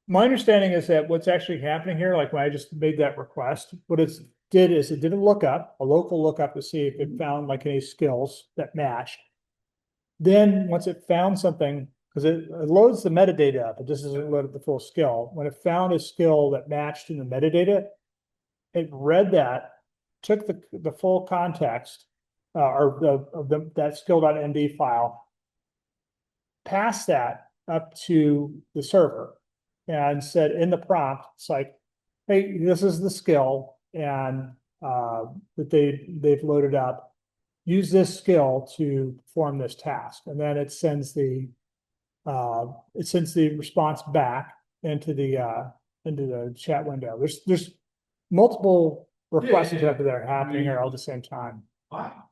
My understanding is that what's actually happening here, like when I just made that request, what it did is it did a lookup, a local lookup to see if it found like any skills that matched. Then once it found something, because it loads the metadata up, it just doesn't load up the full skill. When it found a skill that matched in the metadata, it read that, took the full context that skill.md file, passed that up to the server, and said in the prompt, it's like, hey, this is the skill, and that they've loaded up. Use this skill to perform this task, and then it sends the response back into the chat window. There's multiple requests Yeah. that are happening here all at the same time.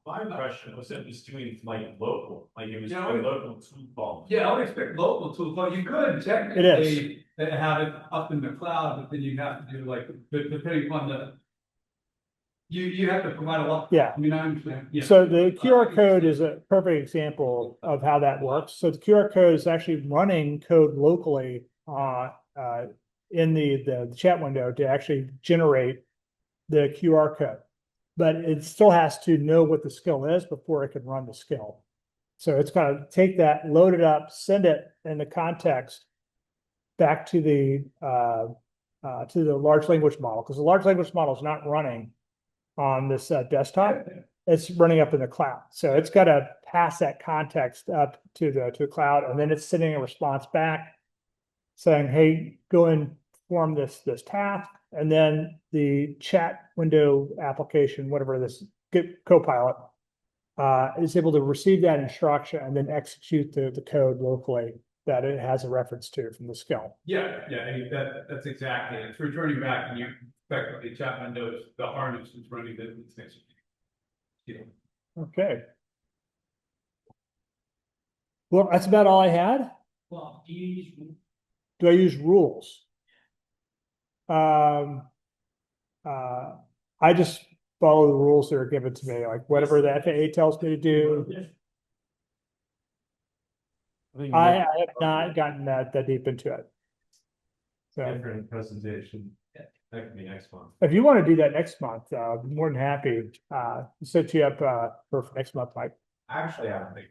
My impression was it was doing like local, like it was Yeah, doing local tool call. Yeah, I would expect local tools, but you could technically have it up in the cloud, but then you have to do like, depending upon the. You have to provide a lot. Yeah. I mean, I understand. Yeah. So the QR code is a perfect example of how that works. So the QR code is actually running code locally in the chat window to actually generate the QR code. But it still has to know what the skill is before it can run the skill. So it's got to take that, load it up, send it in the context back to the large language model, because the large language model is not running on this desktop. It's running up in the cloud. So it's got to pass that context up to the cloud, and then it's sending a response back saying, hey, go and perform this task. And then the chat window application, whatever this Copilot, is able to receive that instruction and then execute the code locally that it has a reference to from the skill. Yeah, that's exactly it. It's returning back, and you effectively chat windows, the harness is running the next. Okay. Well, that's about all I had. Well, Do I use rules? I just follow the rules that are given to me, like whatever the FAA tells me to do. I have not gotten that deep into it. So Different presentation. That can be next month. if you want to do that next month, I'd be more than happy to set you up for next month, Mike. Actually, I don't think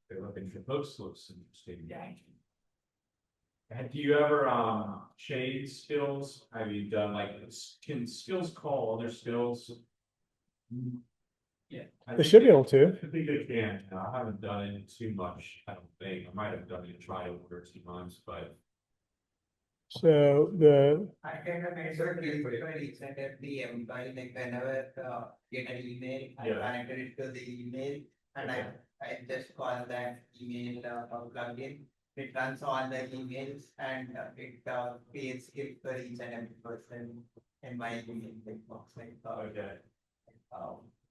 they're looking for books, looks interesting. And do you ever shade skills? Have you done like, can skills call other skills? Yeah. They should be able to. I think they can. I haven't done it too much. I don't think. I might have done it, tried it over 2 months, but. So I kind of network each and every employee, like whenever get an email, I connected it to the email, and I just call that email plugin. It runs all the emails, and it creates skills for each and every person in my email inbox. Like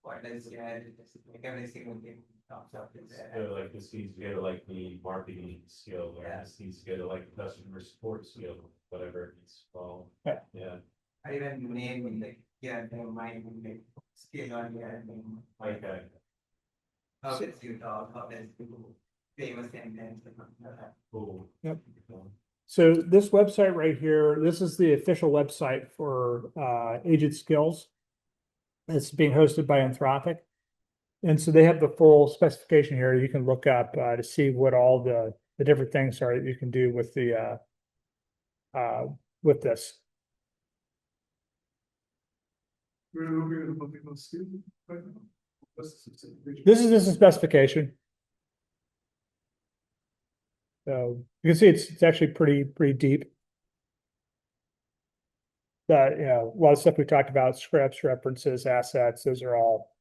what is there? Like every single thing comes up in there. So like this needs to go to like the marketing skill, or this needs to go to like customer support skill, whatever it needs to call. Yeah. I even name like my skill on here. Okay. How does you talk? How does you famous sentence? Cool. Yep. So this website right here, this is the official website for Agent Skills. It's being hosted by Anthropic. And so they have the full specification here. You can look up to see what all the different things are that you can do with the with this. We're looking at a particular skill right now. That's the specification. This is a specification. So you can see it's actually pretty deep. But, you know, a lot of stuff we talked about, scripts, references, assets, those are all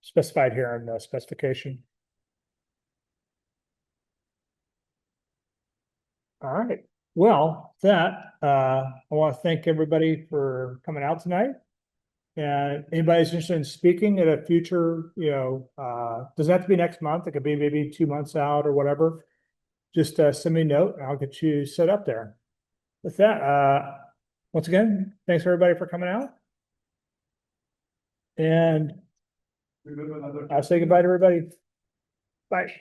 specified here in the specification. All right, well, that, I want to thank everybody for coming out tonight. And anybody's interested in speaking at a future, you know, doesn't have to be next month, it could be maybe 2 months out or whatever. Just send me a note and I'll get you set up there. With that, once again, thanks everybody for coming out. And We have another. I'll say goodbye to everybody. Bye.